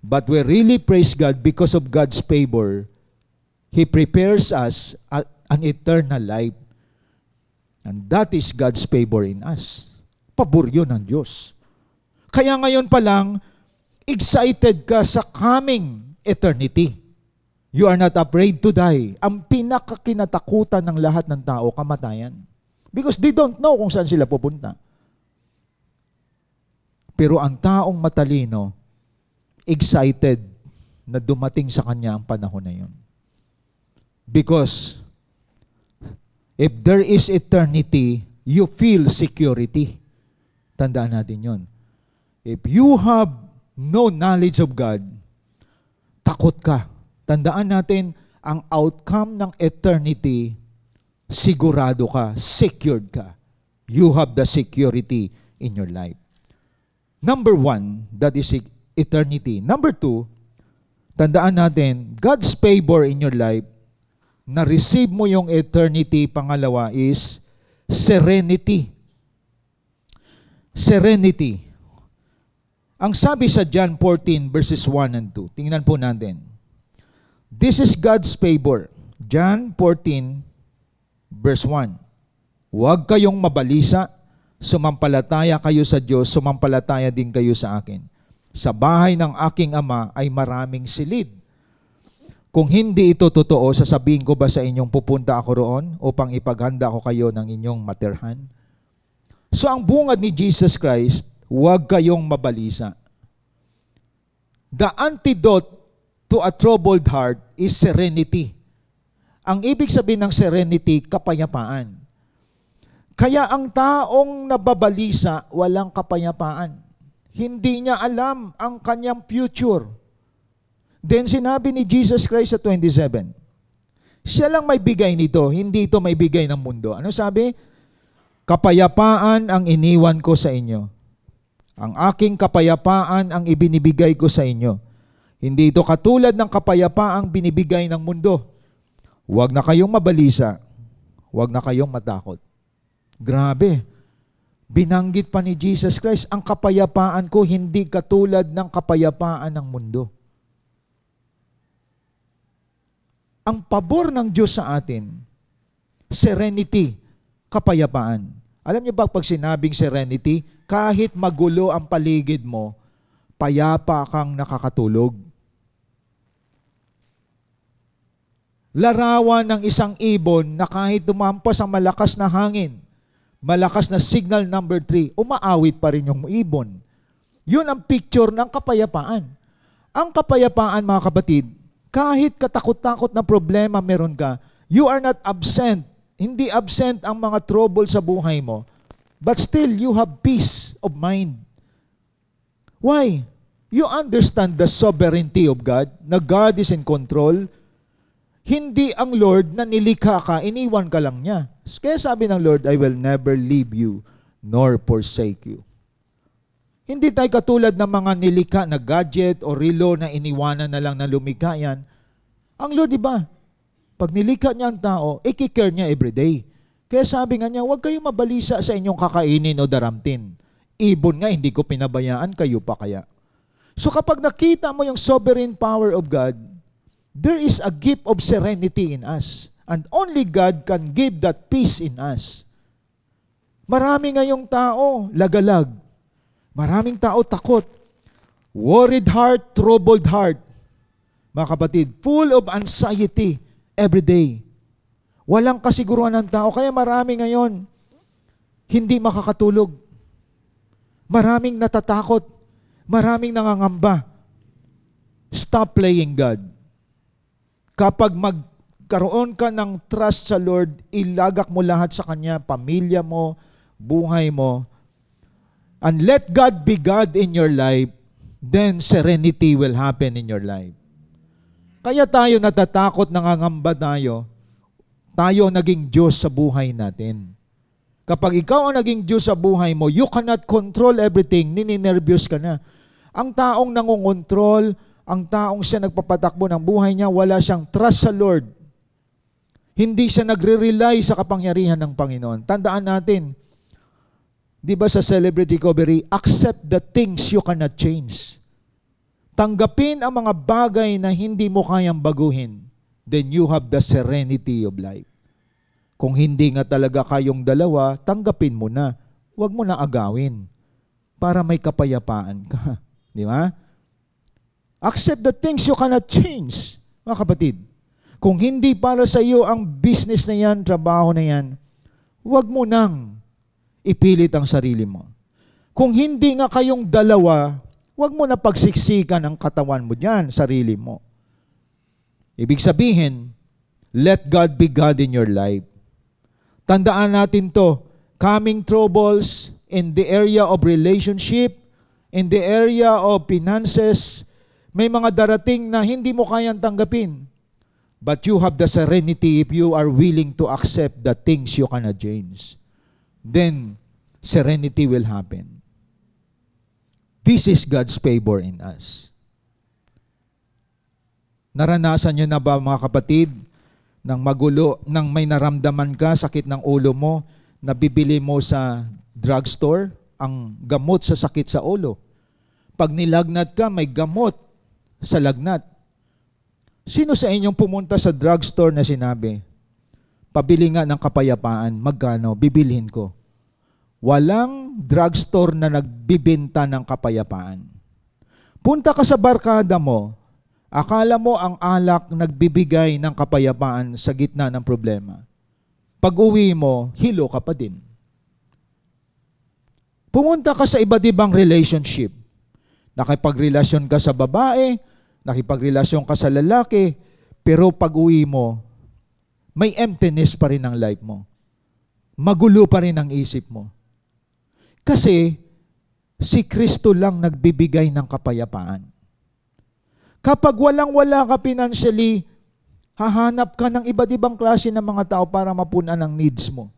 But we really praise God because of God's favor. He prepares us an eternal life. And that is God's favor in us. Pabor yun ng Diyos. Kaya ngayon pa lang, excited ka sa coming eternity. You are not afraid to die. Ang pinakakinatakutan ng lahat ng tao, kamatayan. Because they don't know kung saan sila pupunta. Pero ang taong matalino, excited na dumating sa kanya ang panahon na yun. Because if there is eternity, you feel security. Tandaan natin yun. If you have no knowledge of God, takot ka. Tandaan natin, ang outcome ng eternity, sigurado ka, secured ka. You have the security in your life. Number one, that is eternity. Number two, tandaan natin, God's favor in your life, na-receive mo yung eternity, pangalawa is serenity. Serenity. Ang sabi sa John 14 verses 1 and 2, tingnan po natin. This is God's favor. John 14 verse 1. Huwag kayong mabalisa, sumampalataya kayo sa Diyos, sumampalataya din kayo sa akin. Sa bahay ng aking ama ay maraming silid. Kung hindi ito totoo, sasabihin ko ba sa inyong pupunta ako roon upang ipaghanda ko kayo ng inyong matirhan? So ang bungad ni Jesus Christ, huwag kayong mabalisa. The antidote to a troubled heart is serenity. Ang ibig sabihin ng serenity, kapayapaan. Kaya ang taong nababalisa, walang kapayapaan. Hindi niya alam ang kanyang future. Then sinabi ni Jesus Christ sa 27, siya lang may bigay nito, hindi ito may bigay ng mundo. Ano sabi? Kapayapaan ang iniwan ko sa inyo. Ang aking kapayapaan ang ibinibigay ko sa inyo. Hindi ito katulad ng kapayapaang binibigay ng mundo. Huwag na kayong mabalisa. Huwag na kayong matakot. Grabe. Binanggit pa ni Jesus Christ, ang kapayapaan ko hindi katulad ng kapayapaan ng mundo. Ang pabor ng Diyos sa atin, serenity, kapayapaan. Alam niyo ba pag sinabing serenity, kahit magulo ang paligid mo, payapa kang nakakatulog. Larawan ng isang ibon na kahit dumampas ang malakas na hangin, malakas na signal number 3, umaawit pa rin yung ibon. Yun ang picture ng kapayapaan. Ang kapayapaan, mga kapatid, kahit katakot-takot na problema meron ka, you are not absent. Hindi absent ang mga trouble sa buhay mo. But still, you have peace of mind. Why? You understand the sovereignty of God, na God is in control. Hindi ang Lord na nilikha ka, iniwan ka lang niya. Kaya sabi ng Lord, I will never leave you nor forsake you. Hindi tayo katulad ng mga nilikha na gadget o relo na iniwanan na lang na lumikha yan. Ang Lord, di ba? Pag nilikha niya ang tao, ikikare niya everyday. Kaya sabi nga niya, huwag kayong mabalisa sa inyong kakainin o daramtin. Ibon nga, hindi ko pinabayaan, kayo pa kaya. So kapag nakita mo yung sovereign power of God, there is a gift of serenity in us. And only God can give that peace in us. Marami ngayong tao, lagalag. Maraming tao takot. Worried heart, troubled heart. Mga kapatid, full of anxiety every day. Walang kasiguruhan ng tao. Kaya marami ngayon, hindi makakatulog. Maraming natatakot. Maraming nangangamba. Stop playing God. Kapag magkaroon ka ng trust sa Lord, ilagak mo lahat sa Kanya, pamilya mo, buhay mo, and let God be God in your life, then serenity will happen in your life. Kaya tayo natatakot, nangangamba tayo naging Diyos sa buhay natin. Kapag ikaw ang naging Diyos sa buhay mo, you cannot control everything, nininervyos ka na. Ang taong nangungontrol, ang taong siya nagpapatakbo ng buhay niya, wala siyang trust sa Lord. Hindi siya nagre-rely sa kapangyarihan ng Panginoon. Tandaan natin, di ba sa Celebrity Recovery, accept the things you cannot change. Tanggapin ang mga bagay na hindi mo kayang baguhin, then you have the serenity of life. Kung hindi nga talaga kayong dalawa, tanggapin mo na. Huwag mo na agawin para may kapayapaan ka. Di ba? Accept the things you cannot change. Mga kapatid, kung hindi para sa iyo ang business na yan, trabaho na yan, huwag mo nang ipilit ang sarili mo. Kung hindi nga kayong dalawa, huwag mo na pagsiksikan ang katawan mo dyan, sarili mo. Ibig sabihin, let God be God in your life. Tandaan natin to, coming troubles in the area of relationship, in the area of finances, may mga darating na hindi mo kayang tanggapin. But you have the serenity if you are willing to accept the things you cannot change. Then, serenity will happen. This is God's favor in us. Naranasan nyo na ba mga kapatid, nang magulo, nang may naramdaman ka, sakit ng ulo mo, nabibili mo sa drugstore, ang gamot sa sakit sa ulo. Pag nilagnat ka, may gamot sa lagnat. Sino sa inyong pumunta sa drugstore na sinabi, pabili nga ng kapayapaan, magkano, bibilhin ko? Walang drugstore na nagbibenta ng kapayapaan. Punta ka sa barkada mo, akala mo ang alak nagbibigay ng kapayapaan sa gitna ng problema. Pag uwi mo, hilo ka pa din. Pumunta ka sa iba't ibang relationship. Nakipagrelasyon ka sa babae, nakipagrelasyon ka sa lalaki, pero pag uwi mo, may emptiness pa rin ang life mo. Magulo pa rin ang isip mo. Kasi, si Kristo lang nagbibigay ng kapayapaan. Kapag walang-wala ka financially, hahanap ka ng iba't ibang klase ng mga tao para mapunan ang needs mo.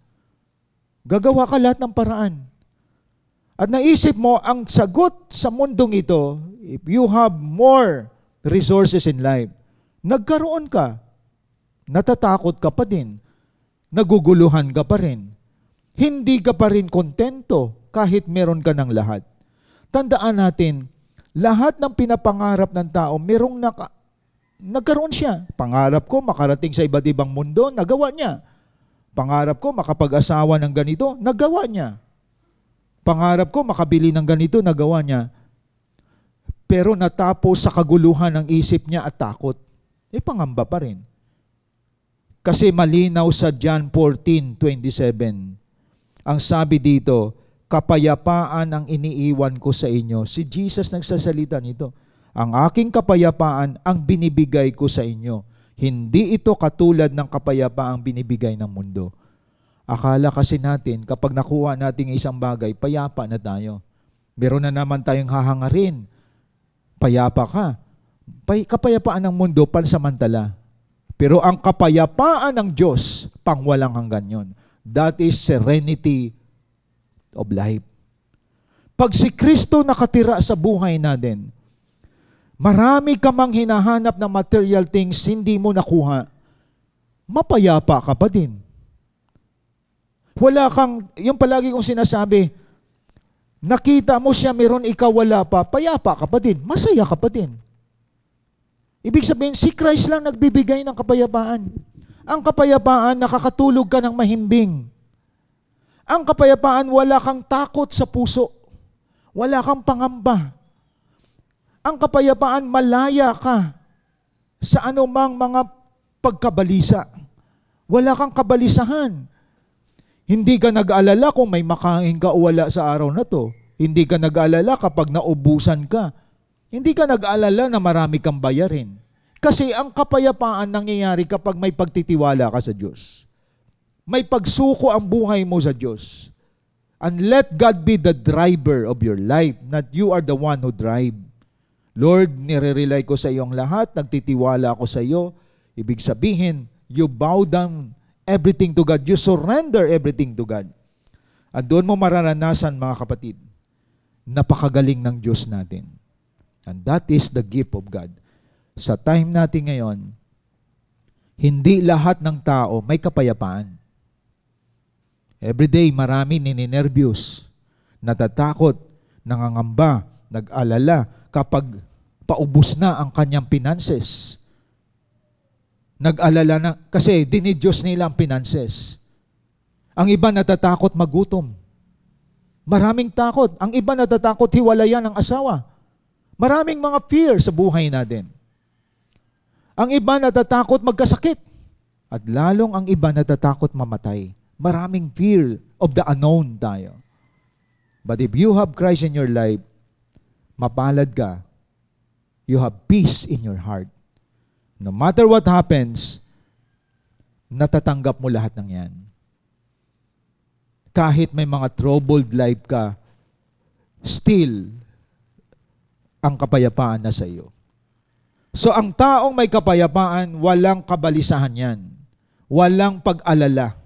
Gagawa ka lahat ng paraan. At naisip mo, ang sagot sa mundong ito, if you have more resources in life, nagkaroon ka, natatakot ka pa din, naguguluhan ka pa rin, hindi ka pa rin kontento kahit meron ka ng lahat. Tandaan natin, lahat ng pinapangarap ng tao, nagkaroon siya. Pangarap ko makarating sa iba't ibang mundo, nagawa niya. Pangarap ko makapag-asawa ng ganito, nagawa niya. Pangarap ko makabili ng ganito, nagawa niya. Pero natapos sa kaguluhan ng isip niya at takot, pangamba pa rin. Kasi malinaw sa John 14:27, ang sabi dito, kapayapaan ang iniiwan ko sa inyo. Si Jesus nagsasalita nito. Ang aking kapayapaan ang binibigay ko sa inyo. Hindi ito katulad ng kapayapaang binibigay ng mundo. Akala kasi natin, kapag nakuha natin isang bagay, payapa na tayo. Meron na naman tayong hahangarin. Payapa ka. Kapayapaan ng mundo, pansamantala. Pero ang kapayapaan ng Diyos, pangwalang hanggan yun. That is serenity of life. Pag si Kristo nakatira sa buhay natin, marami ka mang hinahanap ng material things, hindi mo nakuha, mapayapa ka pa din. Wala kang, yung palagi kong sinasabi, nakita mo siya, meron ikaw wala pa, payapa ka pa din, masaya ka pa din. Ibig sabihin, si Christ lang nagbibigay ng kapayapaan. Ang kapayapaan, nakakatulog ka ng mahimbing. Ang kapayapaan, wala kang takot sa puso. Wala kang pangamba. Ang kapayapaan, malaya ka sa anumang mga pagkabalisa. Wala kang kabalisahan. Hindi ka nag-alala kung may makain ka o wala sa araw na to. Hindi ka nag-alala kapag naubusan ka. Hindi ka nag-alala na marami kang bayarin. Kasi ang kapayapaan nangyayari kapag may pagtitiwala ka sa Diyos. May pagsuko ang buhay mo sa Diyos. And let God be the driver of your life, not you are the one who drive. Lord, nire-rely ko sa iyong lahat, nagtitiwala ako sa iyo. Ibig sabihin, you bow down everything to God. You surrender everything to God. At doon mo mararanasan, mga kapatid, napakagaling ng Diyos natin. And that is the gift of God. Sa time natin ngayon, hindi lahat ng tao may kapayapaan. Everyday, marami nininervyos, natatakot, nangangamba, nag-alala kapag paubos na ang kanyang finances. Nag-alala na kasi dinidiyos nila ang finances. Ang iba natatakot magutom. Maraming takot. Ang iba natatakot hiwalayan ang asawa. Maraming mga fear sa buhay natin. Ang iba natatakot magkasakit. At lalong ang iba natatakot mamatay. Maraming fear of the unknown tayo. But if you have Christ in your life, mapalad ka. You have peace in your heart. No matter what happens, natatanggap mo lahat ng yan. Kahit may mga troubled life ka, still, ang kapayapaan na sa iyo. So ang taong may kapayapaan, walang kabalisahan yan. Walang pag-alala.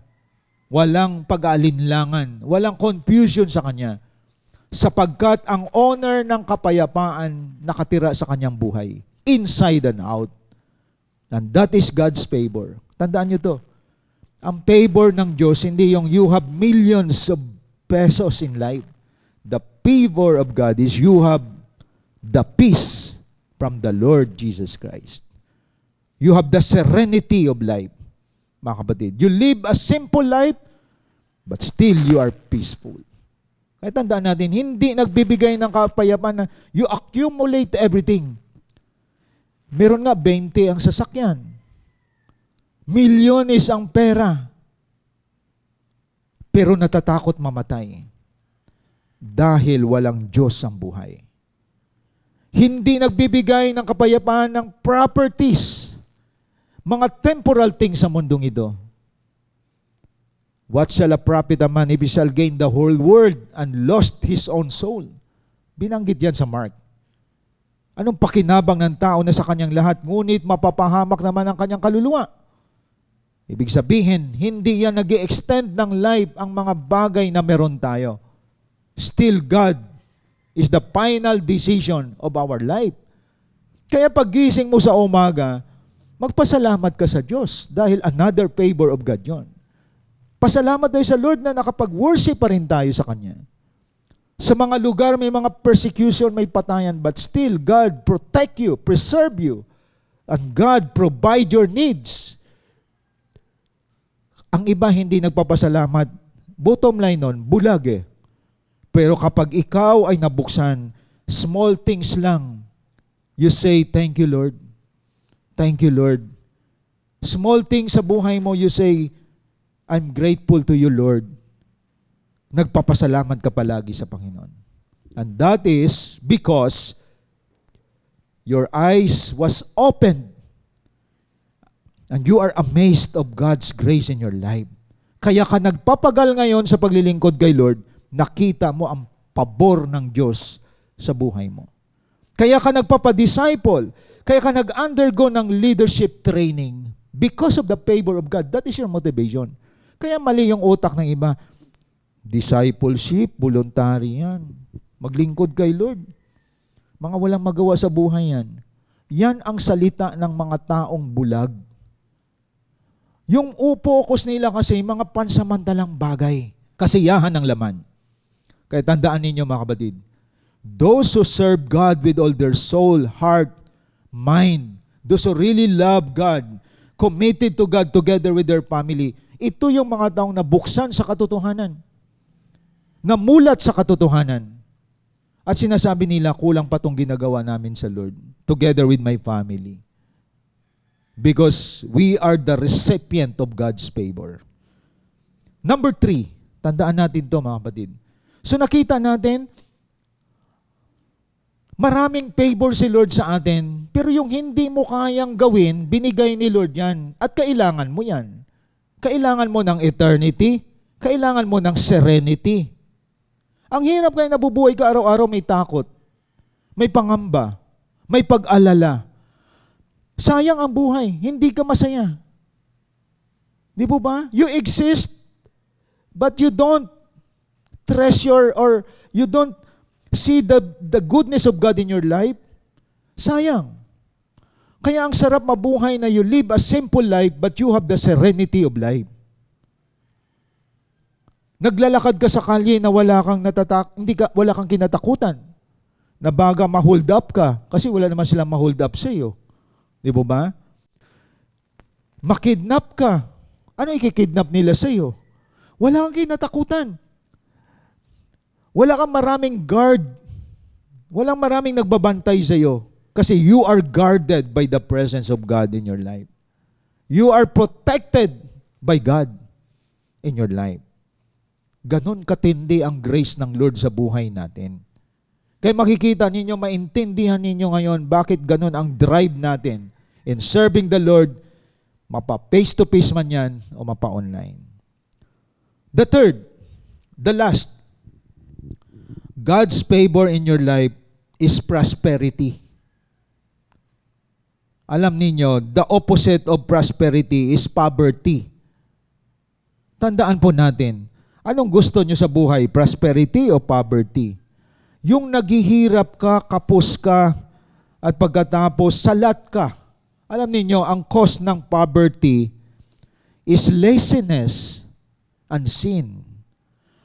Walang pag-aalinlangan. Walang confusion sa kanya. Sapagkat ang honor ng kapayapaan nakatira sa kanyang buhay. Inside and out. And that is God's favor. Tandaan niyo to. Ang favor ng Diyos, hindi yung you have millions of pesos in life. The favor of God is you have the peace from the Lord Jesus Christ. You have the serenity of life. Mga kapatid, you live a simple life, but still you are peaceful. Kaya tandaan natin, hindi nagbibigay ng kapayapaan na you accumulate everything. Meron nga 20 ang sasakyan. Milyones ang pera. Pero natatakot mamatay. Dahil walang Diyos ang buhay. Hindi nagbibigay ng kapayapaan ng properties. Mga temporal things sa mundong ito. What shall a profit a man if he shall gain the whole world and lost his own soul? Binanggit yan sa Mark. Anong pakinabang ng tao na sa kanyang lahat, ngunit mapapahamak naman ang kanyang kaluluwa? Ibig sabihin, hindi yan nag-i-extend ng life ang mga bagay na meron tayo. Still, God is the final decision of our life. Kaya paggising mo sa umaga, magpasalamat ka sa Diyos dahil another favor of God yon. Pasalamat tayo sa Lord na nakapag-worship pa rin tayo sa Kanya. Sa mga lugar may mga persecution, may patayan, but still God protect you, preserve you, and God provide your needs. Ang iba hindi nagpapasalamat. Bottom line nun, bulag eh. Pero kapag ikaw ay nabuksan, small things lang, you say, thank you Lord. Thank you Lord. Small things sa buhay mo, you say, I'm grateful to you Lord. Nagpapasalamat ka palagi sa Panginoon. And that is because your eyes was opened and you are amazed of God's grace in your life. Kaya ka nagpapagal ngayon sa paglilingkod kay Lord, nakita mo ang pabor ng Diyos sa buhay mo. Kaya ka nagpapadisciple, kaya ka nag-undergo ng leadership training because of the favor of God. That is your motivation. Kaya mali yung utak ng iba. Discipleship, voluntary yan. Maglingkod kay Lord. Mga walang magawa sa buhay yan. Yan ang salita ng mga taong bulag. Yung focus nila kasi mga pansamantalang bagay. Kasiyahan ng laman. Kaya tandaan ninyo mga kapatid, those who serve God with all their soul, heart, mind, those who really love God, committed to God together with their family, ito yung mga taong nabuksan sa katotohanan. Namulat sa katotohanan. At sinasabi nila, kulang pa itong ginagawa namin sa Lord, together with my family. Because we are the recipient of God's favor. Number 3, tandaan natin to mga kapatid. So nakita natin, maraming favor si Lord sa atin, pero yung hindi mo kayang gawin, binigay ni Lord yan. At kailangan mo yan. Kailangan mo ng eternity, kailangan mo ng serenity. Ang hirap kaya nabubuhay ka araw-araw may takot, may pangamba, may pag-alala. Sayang ang buhay, hindi ka masaya. Di po ba? You exist, but you don't treasure or you don't see the goodness of God in your life. Sayang. Kaya ang sarap mabuhay na you live a simple life but you have the serenity of life. Naglalakad ka sa kalye na wala kang kinatakutan. Na baga ma-hold up ka kasi wala naman silang ma-hold up sa iyo. Di ba ba? Makidnap ka. Ano ikikidnap nila sa iyo? Wala kang kinatakutan. Wala kang maraming guard. Walang maraming nagbabantay sa iyo. Kasi you are guarded by the presence of God in your life. You are protected by God in your life. Ganon katindi ang grace ng Lord sa buhay natin. Kaya makikita ninyo, maintindihan ninyo ngayon bakit ganon ang drive natin in serving the Lord, mapa face-to-face man yan o mapa online. The third, the last, God's favor in your life is prosperity. Alam ninyo, the opposite of prosperity is poverty. Tandaan po natin, anong gusto nyo sa buhay? Prosperity o poverty? Yung naghihirap ka, kapos ka, at pagkatapos salat ka. Alam ninyo, ang cause ng poverty is laziness and sin.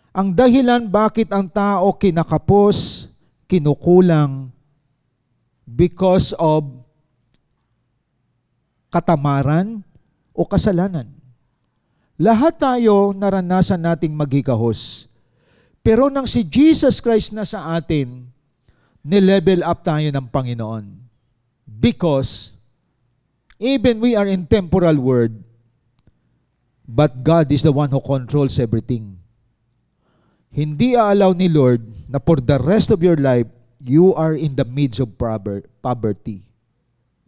Ang dahilan bakit ang tao kinakapos, kinukulang, because of katamaran o kasalanan. Lahat tayo naranasan nating maghikahos. Pero nang si Jesus Christ na sa atin, nilevel up tayo ng Panginoon. Because even we are in temporal world, but God is the one who controls everything. Hindi aalaw ni Lord na for the rest of your life, you are in the midst of poverty.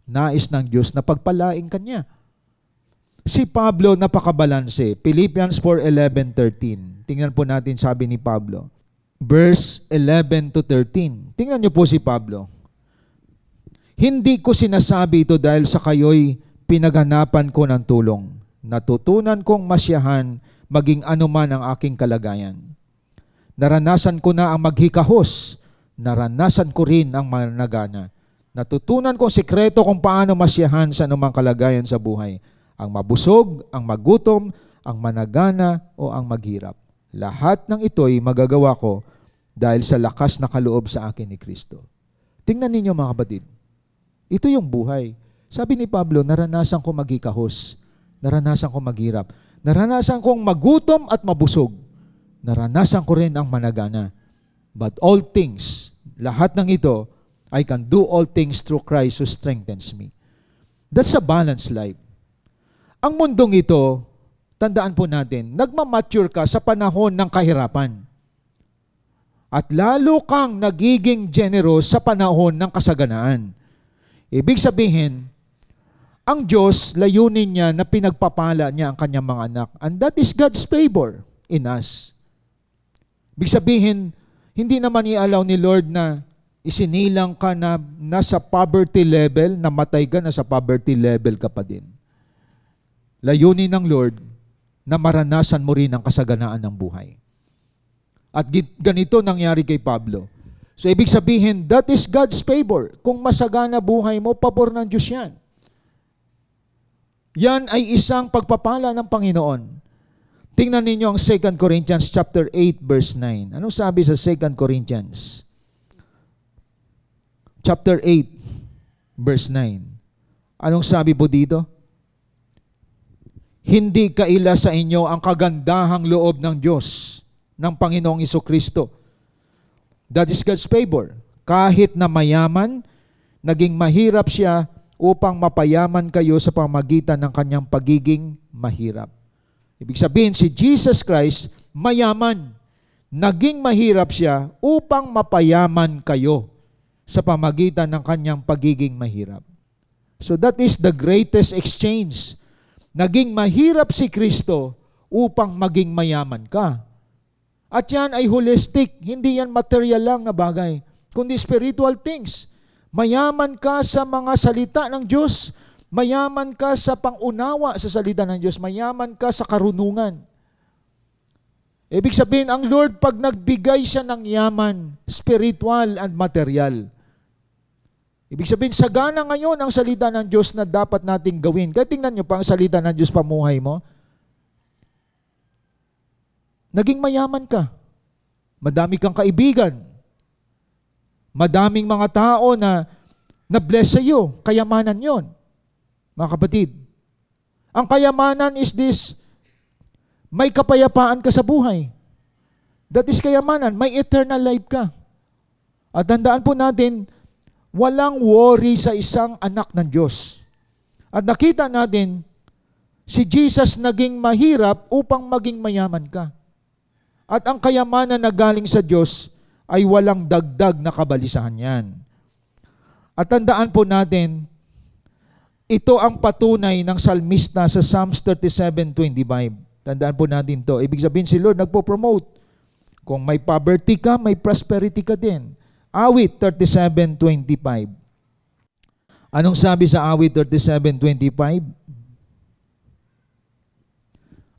Nais ng Diyos na pagpalain ka niya. Si Pablo napakabalanse. Philippians 4:11-13. Tingnan po natin sabi ni Pablo. Verse 11 to 13. Tingnan niyo po si Pablo. Hindi ko sinasabi ito dahil sa kayo'y pinaghanapan ko ng tulong. Natutunan kong masyahan maging anuman ang aking kalagayan. Naranasan ko na ang maghikahos. Naranasan ko rin ang managana. Natutunan kong sikreto kung paano masyahan sa anumang kalagayan sa buhay. Ang mabusog, ang magutom, ang managana o ang maghirap. Lahat ng ito'y magagawa ko dahil sa lakas na kaloob sa akin ni Kristo. Tingnan ninyo mga kapatid. Ito yung buhay. Sabi ni Pablo, naranasan ko maghikahos. Naranasan ko maghirap. Naranasan kong magutom at mabusog. Naranasan ko rin ang managana. But all things, lahat ng ito, I can do all things through Christ who strengthens me. That's a balanced life. Ang mundong ito, tandaan po natin, nagmamature ka sa panahon ng kahirapan. At lalo kang nagiging generous sa panahon ng kasaganaan. Ibig sabihin, ang Diyos, layunin niya na pinagpapala niya ang kanyang mga anak. And that is God's favor in us. Ibig sabihin, hindi naman i-allow ni Lord na isinilang ka na nasa poverty level, namatay ka, nasa poverty level ka pa din. Layunin ng Lord na maranasan mo rin ang kasaganaan ng buhay. At ganito nangyari kay Pablo. So ibig sabihin, that is God's favor. Kung masagana buhay mo, pabor ng Diyos yan. Yan ay isang pagpapala ng Panginoon. Tingnan ninyo ang 2 Corinthians chapter 8 verse 9. Anong sabi sa 2 Corinthians? Chapter 8 verse 9. Anong sabi po dito? Hindi kaila sa inyo ang kagandahang loob ng Diyos, ng Panginoong Jesucristo. That is God's favor. Kahit na mayaman, naging mahirap siya upang mapayaman kayo sa pamamagitan ng kanyang pagiging mahirap. Ibig sabihin, si Jesus Christ, mayaman. Naging mahirap siya upang mapayaman kayo sa pamamagitan ng kanyang pagiging mahirap. So that is the greatest exchange. Naging mahirap si Kristo upang maging mayaman ka. At yan ay holistic, hindi yan material lang na bagay, kundi spiritual things. Mayaman ka sa mga salita ng Diyos, mayaman ka sa pangunawa sa salita ng Diyos, mayaman ka sa karunungan. Ibig sabihin, ang Lord, pag nagbigay siya ng yaman, spiritual and material, ibig sabihin, sagana ngayon ang salita ng Diyos na dapat nating gawin. Kaya tingnan nyo pa ang salita ng Diyos pamuhay mo. Naging mayaman ka. Madami kang kaibigan. Madaming mga tao na bless sa iyo. Kayamanan yon, mga kapatid. Ang kayamanan is this: may kapayapaan ka sa buhay. That is kayamanan. May eternal life ka. At tandaan po natin, walang worry sa isang anak ng Diyos. At nakita natin, si Jesus naging mahirap upang maging mayaman ka. At ang kayamanan na galing sa Diyos ay walang dagdag na kabalisahan yan. At tandaan po natin, ito ang patunay ng salmista sa Psalms 37:25. Tandaan po natin to. Ibig sabihin, si Lord nagpo-promote. Kung may poverty ka, may prosperity ka din. Awit 37:25. Anong sabi sa Awit 37:25?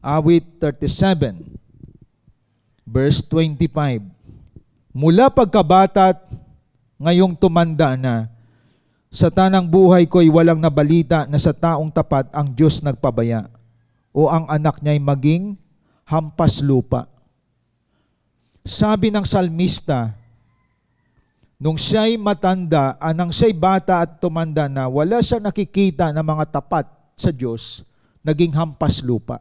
Awit 37, verse 25. Mula pagkabata't ngayong tumanda na, sa tanang buhay ko'y walang nabalita na sa taong tapat ang Diyos nagpabaya o ang anak niya'y maging hampas lupa. Sabi ng salmista, nung siya'y matanda, nang siya'y bata at tumanda na, wala siya nakikita na mga tapat sa Diyos, naging hampas lupa.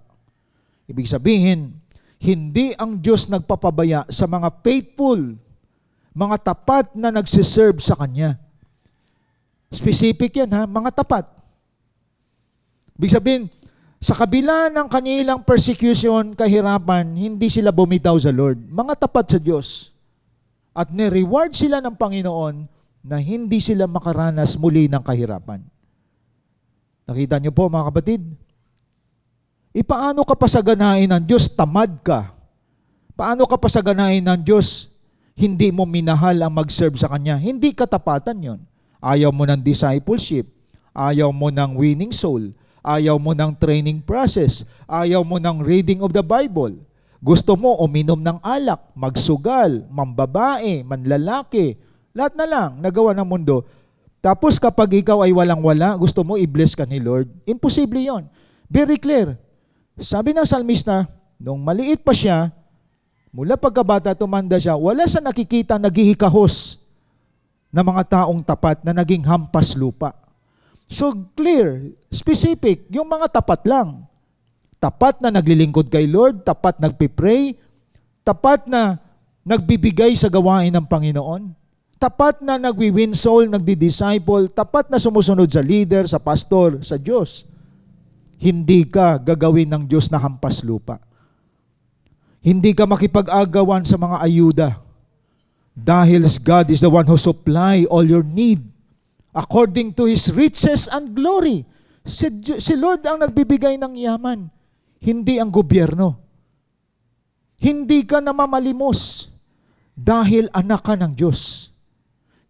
Ibig sabihin, hindi ang Diyos nagpapabaya sa mga faithful, mga tapat na nagsiserve sa Kanya. Specific yan ha, mga tapat. Ibig sabihin, sa kabila ng kanilang persecution, kahirapan, hindi sila bumitaw sa Lord. Mga tapat sa Diyos. At ni-reward sila ng Panginoon na hindi sila makaranas muli ng kahirapan. Nakita niyo po mga kapatid? Paano ka pasaganahin ng Diyos, tamad ka? Paano ka pasaganahin ng Diyos, hindi mo minahal ang mag-serve sa Kanya? Hindi katapatan yon. Ayaw mo ng discipleship, ayaw mo ng winning soul, ayaw mo ng training process, ayaw mo ng reading of the Bible. Gusto mo uminom ng alak, magsugal, mambabae, manlalaki, lahat na lang nagawa ng mundo. Tapos kapag ikaw ay walang-wala, gusto mo i-bless ka ni Lord. Imposible yon. Very clear. Sabi ng salmista, nung maliit pa siya, mula pagkabata tumanda siya, wala siya nakikita naghihikahos na mga taong tapat na naging hampas lupa. So clear, specific, yung mga tapat lang. Tapat na naglilingkod kay Lord, tapat nagpipray, tapat na nagbibigay sa gawain ng Panginoon, tapat na nagwi-win soul, nagdi-disciple, tapat na sumusunod sa leader, sa pastor, sa Diyos. Hindi ka gagawin ng Diyos na hampas lupa. Hindi ka makipag-agawan sa mga ayuda. Dahil God is the one who supply all your need according to His riches and glory. Si Lord ang nagbibigay ng yaman, hindi ang gobyerno. Hindi ka namamalimos dahil anak ka ng Diyos.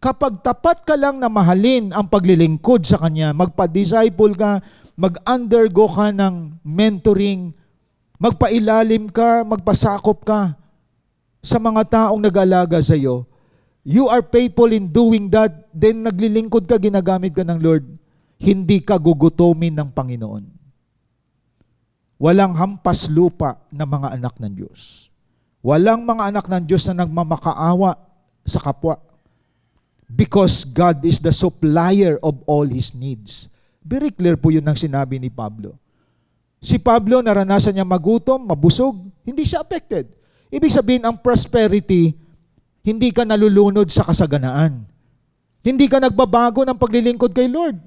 Kapag tapat ka lang na mahalin ang paglilingkod sa Kanya, magpa-disciple ka, mag-undergo ka ng mentoring, magpailalim ka, magpasakop ka sa mga taong nag-alaga sa iyo, you are faithful in doing that, then naglilingkod ka, ginagamit ka ng Lord, hindi ka gugutomin ng Panginoon. Walang hampas lupa na mga anak ng Diyos. Walang mga anak ng Diyos na nagmamakaawa sa kapwa. Because God is the supplier of all His needs. Very clear po yun ang sinabi ni Pablo. Si Pablo, naranasan niya magutom, mabusog, hindi siya affected. Ibig sabihin, ang prosperity, hindi ka nalulunod sa kasaganaan. Hindi ka nagbabago ng paglilingkod kay Lord.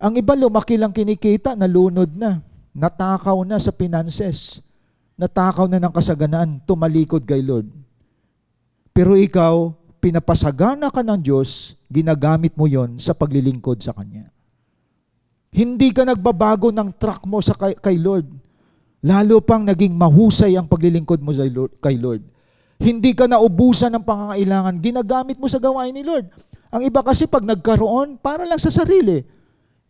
Ang iba lumaki lang kinikita, nalunod na, natakaw na sa finances, natakaw na ng kasaganaan, tumalikod kay Lord. Pero ikaw, pinapasagana ka ng Diyos, ginagamit mo yon sa paglilingkod sa Kanya. Hindi ka nagbabago ng track mo sa kay Lord. Lalo pang naging mahusay ang paglilingkod mo kay Lord. Hindi ka naubusan ng pangangailangan, ginagamit mo sa gawain ni Lord. Ang iba kasi pag nagkaroon, para lang sa sarili.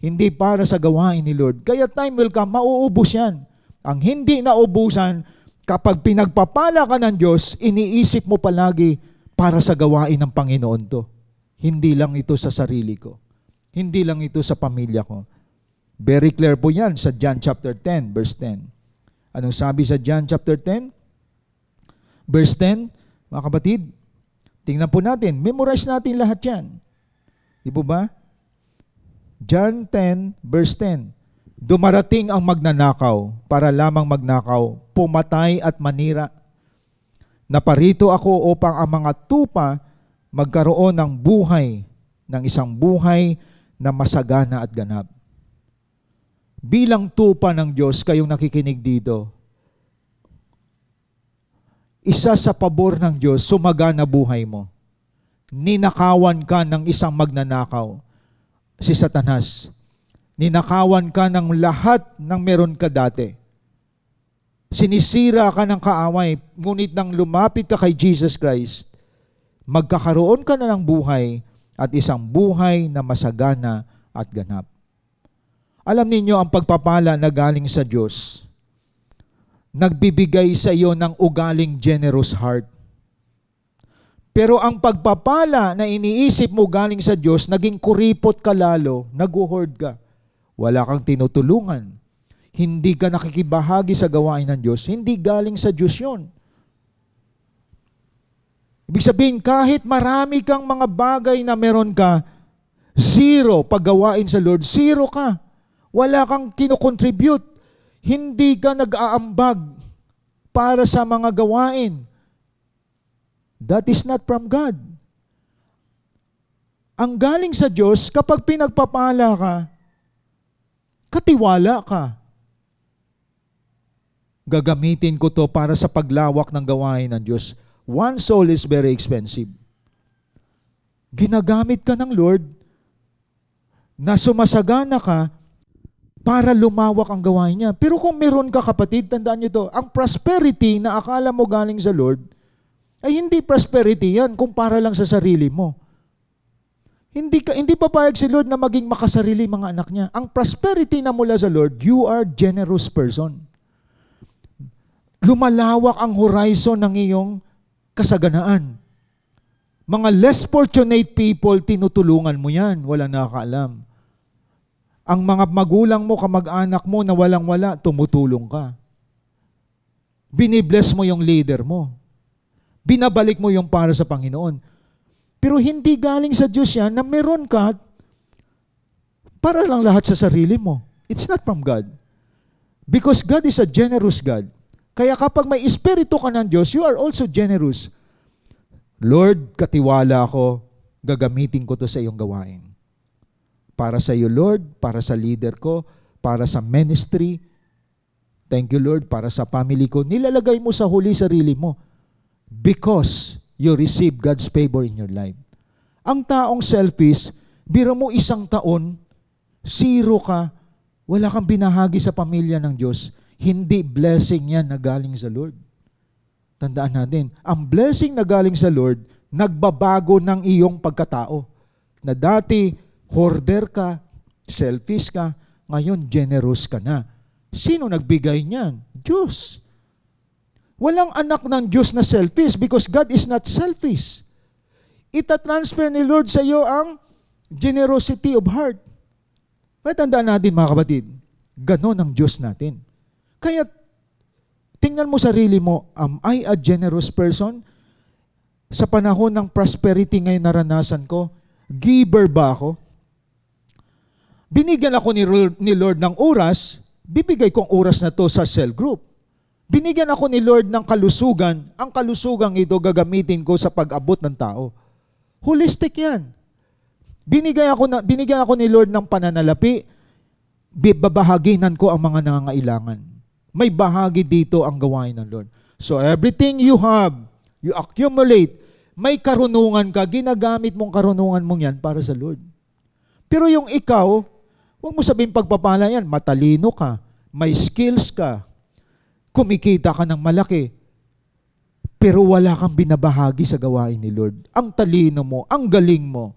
Hindi para sa gawain ni Lord. Kaya time will come, mauubos yan. Ang hindi naubusan, kapag pinagpapala ka ng Diyos, iniisip mo palagi para sa gawain ng Panginoon to. Hindi lang ito sa sarili ko. Hindi lang ito sa pamilya ko. Very clear po yan sa John chapter 10, verse 10. Anong sabi sa John chapter 10? Verse 10, mga kapatid, tingnan po natin, memorize natin lahat yan. Di po ba? John 10, verse 10. Dumarating ang magnanakaw para lamang magnakaw, pumatay at manira. Naparito ako upang ang mga tupa magkaroon ng buhay, ng isang buhay na masagana at ganap. Bilang tupa ng Diyos, kayong nakikinig dito, isa sa pabor ng Diyos, sumagana buhay mo. Ninakawan ka ng isang magnanakaw, si Satanas. Ninakawan ka ng lahat ng meron ka dati. Sinisira ka ng kaaway, ngunit nang lumapit ka kay Jesus Christ, magkakaroon ka na ng buhay at isang buhay na masagana at ganap. Alam ninyo, ang pagpapala na galing sa Diyos, nagbibigay sa iyo ng ugaling generous heart. Pero ang pagpapala na iniisip mo galing sa Diyos, naging kuripot ka lalo, nag-hoard ka. Wala kang tinutulungan. Hindi ka nakikibahagi sa gawain ng Diyos. Hindi galing sa Diyos yun. Ibig sabihin, kahit marami kang mga bagay na meron ka, zero paggawain sa Lord, zero ka. Wala kang kinocontribute. Hindi ka nag-aambag para sa mga gawain. That is not from God. Ang galing sa Diyos, kapag pinagpapala ka, katiwala ka. Gagamitin ko to para sa paglawak ng gawain ng Diyos. One soul is very expensive. Ginagamit ka ng Lord na sumasagana ka para lumawak ang gawain niya. Pero kung meron ka, kapatid, tandaan niyo to, ang prosperity na akala mo galing sa Lord, ay hindi prosperity yan kung para lang sa sarili mo. Hindi papayag si Lord na maging makasarili mga anak niya. Ang prosperity na mula sa Lord, you are generous person. Lumalawak ang horizon ng iyong kasaganaan. Mga less fortunate people, tinutulungan mo yan. Walang nakakaalam. Ang mga magulang mo, kamag-anak mo na walang-wala, tumutulong ka. Binibless mo yung leader mo. Binabalik mo yung para sa Panginoon. Pero hindi galing sa Diyos yan na meron ka para lang lahat sa sarili mo. It's not from God. Because God is a generous God. Kaya kapag may espiritu ka ng Diyos, you are also generous. Lord, katiwala ako, gagamitin ko to sa iyong gawain. Para sa iyo, Lord, para sa leader ko, para sa ministry. Thank you, Lord, para sa family ko. Nilalagay mo sa huli sarili mo because you receive God's favor in your life. Ang taong selfish, biro mo 1 taon, zero ka, wala kang binahagi sa pamilya ng Diyos, hindi blessing yan na galing sa Lord. Tandaan natin, ang blessing na galing sa Lord, nagbabago ng iyong pagkatao. Na dati, hoarder ka, selfish ka, ngayon generous ka na. Sino nagbigay niyan? Diyos. Walang anak ng Diyos na selfish because God is not selfish. Ita-transfer ni Lord sa iyo ang generosity of heart. May tandaan natin mga kapatid, ganon ang Diyos natin. Kaya tingnan mo sarili mo, am I a generous person? Sa panahon ng prosperity ngayon naranasan ko, giver ba ako? Binigyan ako ni Lord ng oras, bibigay kong oras na to sa cell group. Binigyan ako ni Lord ng kalusugan, ang kalusugang ito gagamitin ko sa pag-abot ng tao. Holistic yan. Binigyan ako ni Lord ng pananalapi, babahaginan ko ang mga nangangailangan. May bahagi dito ang gawain ng Lord. So everything you have, you accumulate, may karunungan ka, ginagamit mong karunungan mong yan para sa Lord. Pero yung ikaw, huwag mo sabihin pagpapala yan, matalino ka, may skills ka, kumikita ka ng malaki, pero wala kang binabahagi sa gawain ni Lord. Ang talino mo, ang galing mo,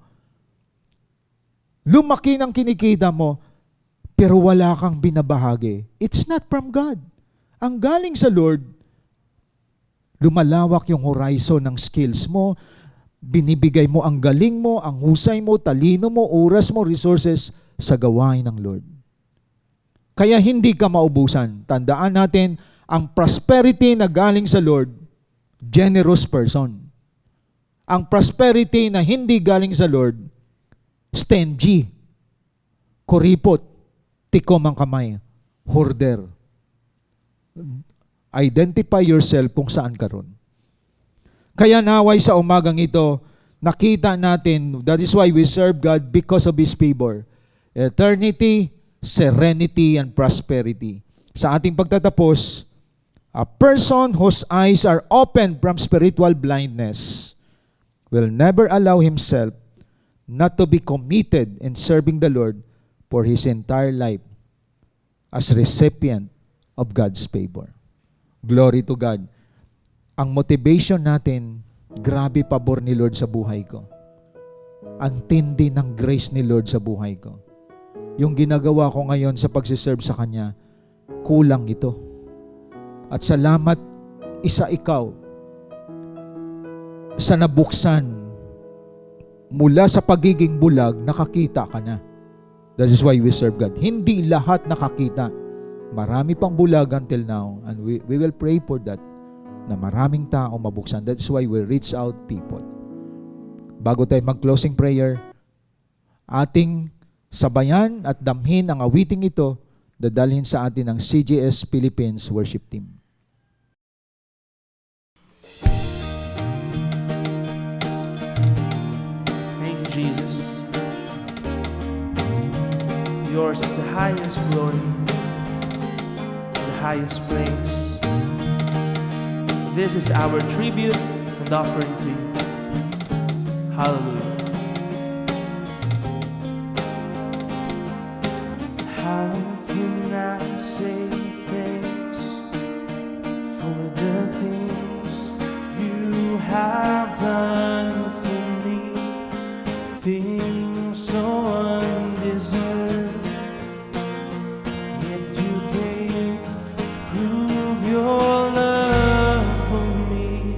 lumaki ng kinikita mo, pero wala kang binabahagi. It's not from God. Ang galing sa Lord, lumalawak yung horizon ng skills mo, binibigay mo ang galing mo, ang husay mo, talino mo, oras mo, resources sa gawain ng Lord. Kaya hindi ka maubusan. Tandaan natin, ang prosperity na galing sa Lord, generous person. Ang prosperity na hindi galing sa Lord, stingy, kuripot, tikom ang kamay, hoarder. Identify yourself kung saan ka ron. Kaya naway sa umagang ito, nakita natin, that is why we serve God because of His favor. Eternity, serenity, and prosperity. Sa ating pagtatapos, a person whose eyes are open from spiritual blindness will never allow himself not to be committed in serving the Lord for his entire life as recipient of God's favor. Glory to God. Ang motivation natin, grabe pabor ni Lord sa buhay ko. Ang tindi ng grace ni Lord sa buhay ko. Yung ginagawa ko ngayon sa pagsiserve sa Kanya, kulang ito. At salamat, isa ikaw, sa nabuksan, mula sa pagiging bulag, nakakita ka na. That is why we serve God. Hindi lahat nakakita. Marami pang bulag until now, and we will pray for that, na maraming tao mabuksan. That's why we reach out people. Bago tayo mag-closing prayer, ating sabayan at damhin ang awiting ito, dadalhin sa atin ng CGS Philippines Worship Team. Thank you, Jesus. Yours is the highest glory, the highest praise. This is our tribute and offering to you. Hallelujah. How can I say thanks for the things you have done for me? Things so undeserved, yet you gave to prove your love for me.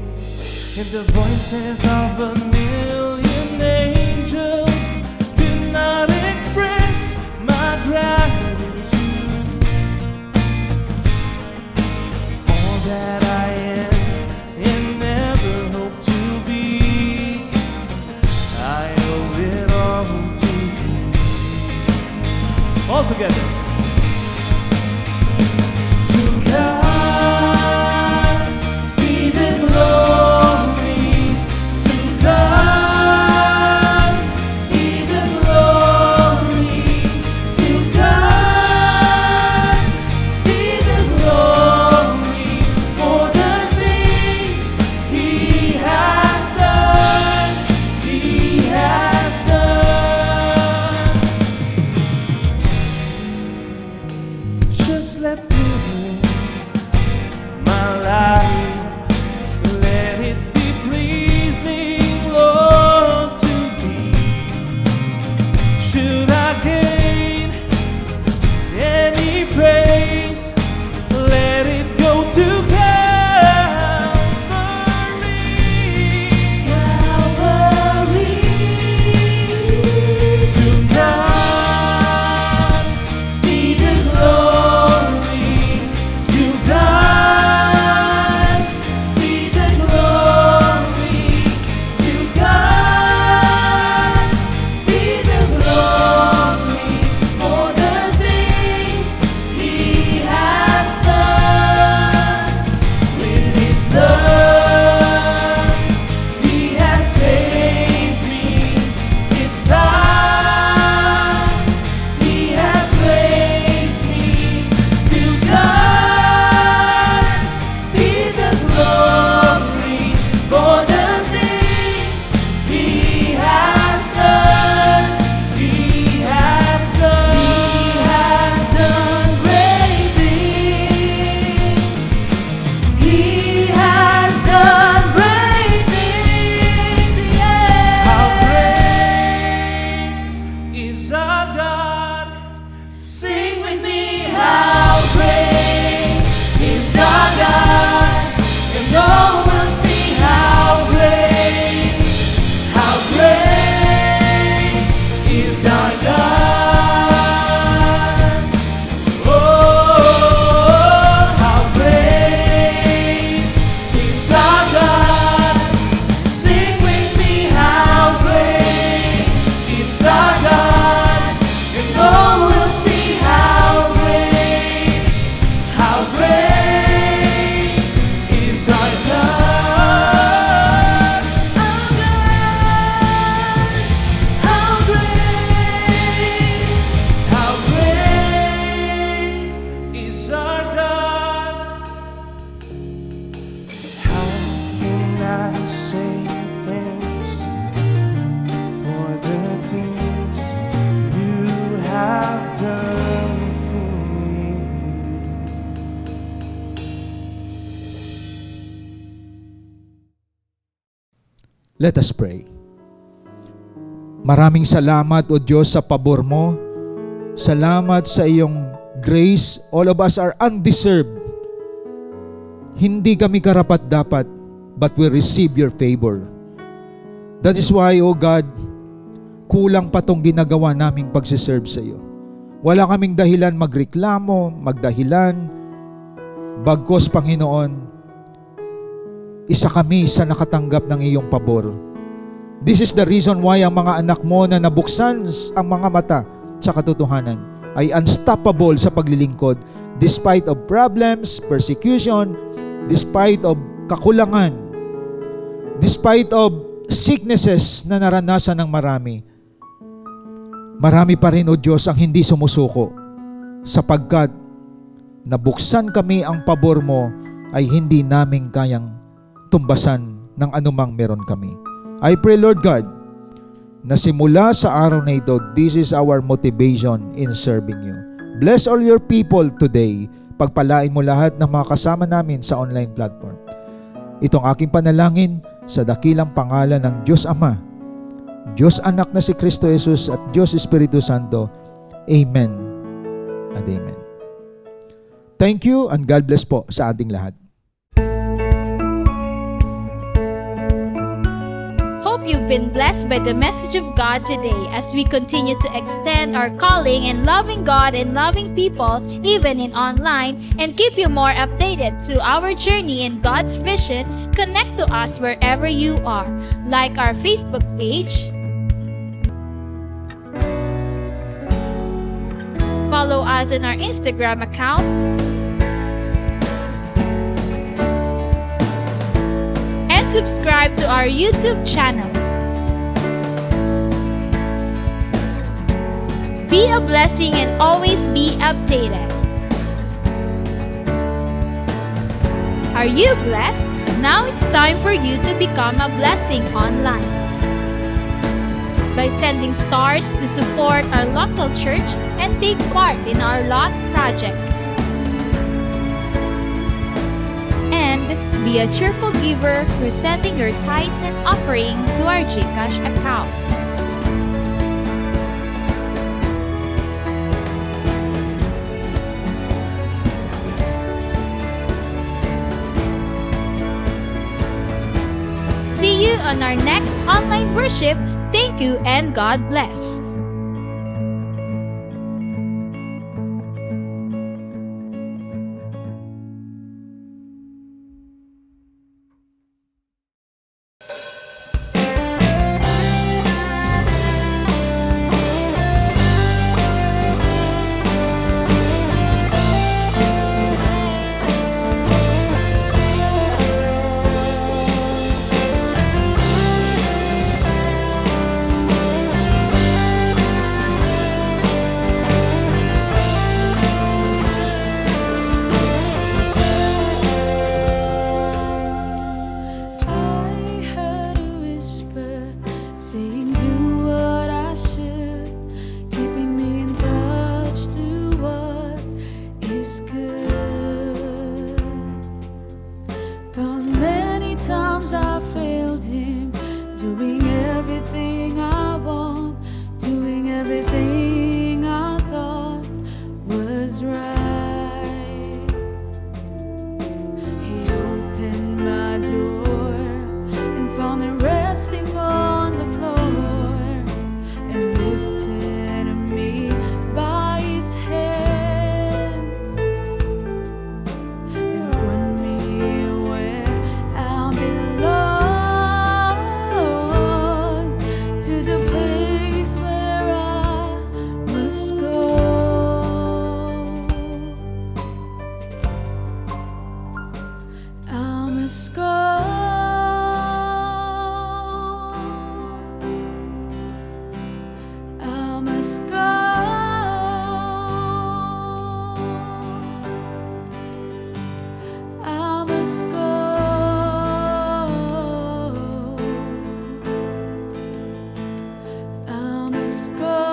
And the voices of a million angels do not express my gratitude. All that I am and never hope to be, I owe it all to you. All together. To God be the glory. To God be the glory. To God be the glory for the things He has done. He has done. Let us pray. Maraming salamat, O Diyos, sa pabor mo. Salamat sa iyong grace. All of us are undeserved. Hindi kami karapat-dapat, but we receive your favor. That is why, O God, kulang pa tong ginagawa naming pagsiserve sa iyo. Wala kaming dahilan magreklamo, magdahilan. Bagkus, Panginoon, isa kami sa nakatanggap ng iyong pabor. This is the reason why ang mga anak mo na nabuksan ang mga mata sa katotohanan ay unstoppable sa paglilingkod despite of problems, persecution, despite of kakulangan, despite of sicknesses na naranasan ng marami. Marami pa rin, O Diyos, ang hindi sumusuko sapagkat nabuksan kami ang pabor mo ay hindi namin kayang tumbasan ng anumang meron kami. I pray, Lord God, na simula sa araw na ito, this is our motivation in serving you. Bless all your people today. Pagpalain mo lahat ng mga kasama namin sa online platform. Itong aking panalangin sa dakilang pangalan ng Diyos Ama, Diyos Anak na si Kristo Jesus at Diyos Espiritu Santo. Amen and amen. Thank you and God bless po sa ating lahat. Hope you've been blessed by the message of God today as we continue to extend our calling in loving God and loving people even in online, and keep you more updated to our journey in God's vision. Connect to us wherever you are. Like our Facebook page, follow us on our Instagram account, and subscribe to our YouTube channel. Be a blessing and always be updated. Are you blessed? Now it's time for you to become a blessing online by sending stars to support our local church and take part in our lot project. And be a cheerful giver through sending your tithes and offering to our GCash account. See you on our next online worship. Thank you and God bless. Let's go.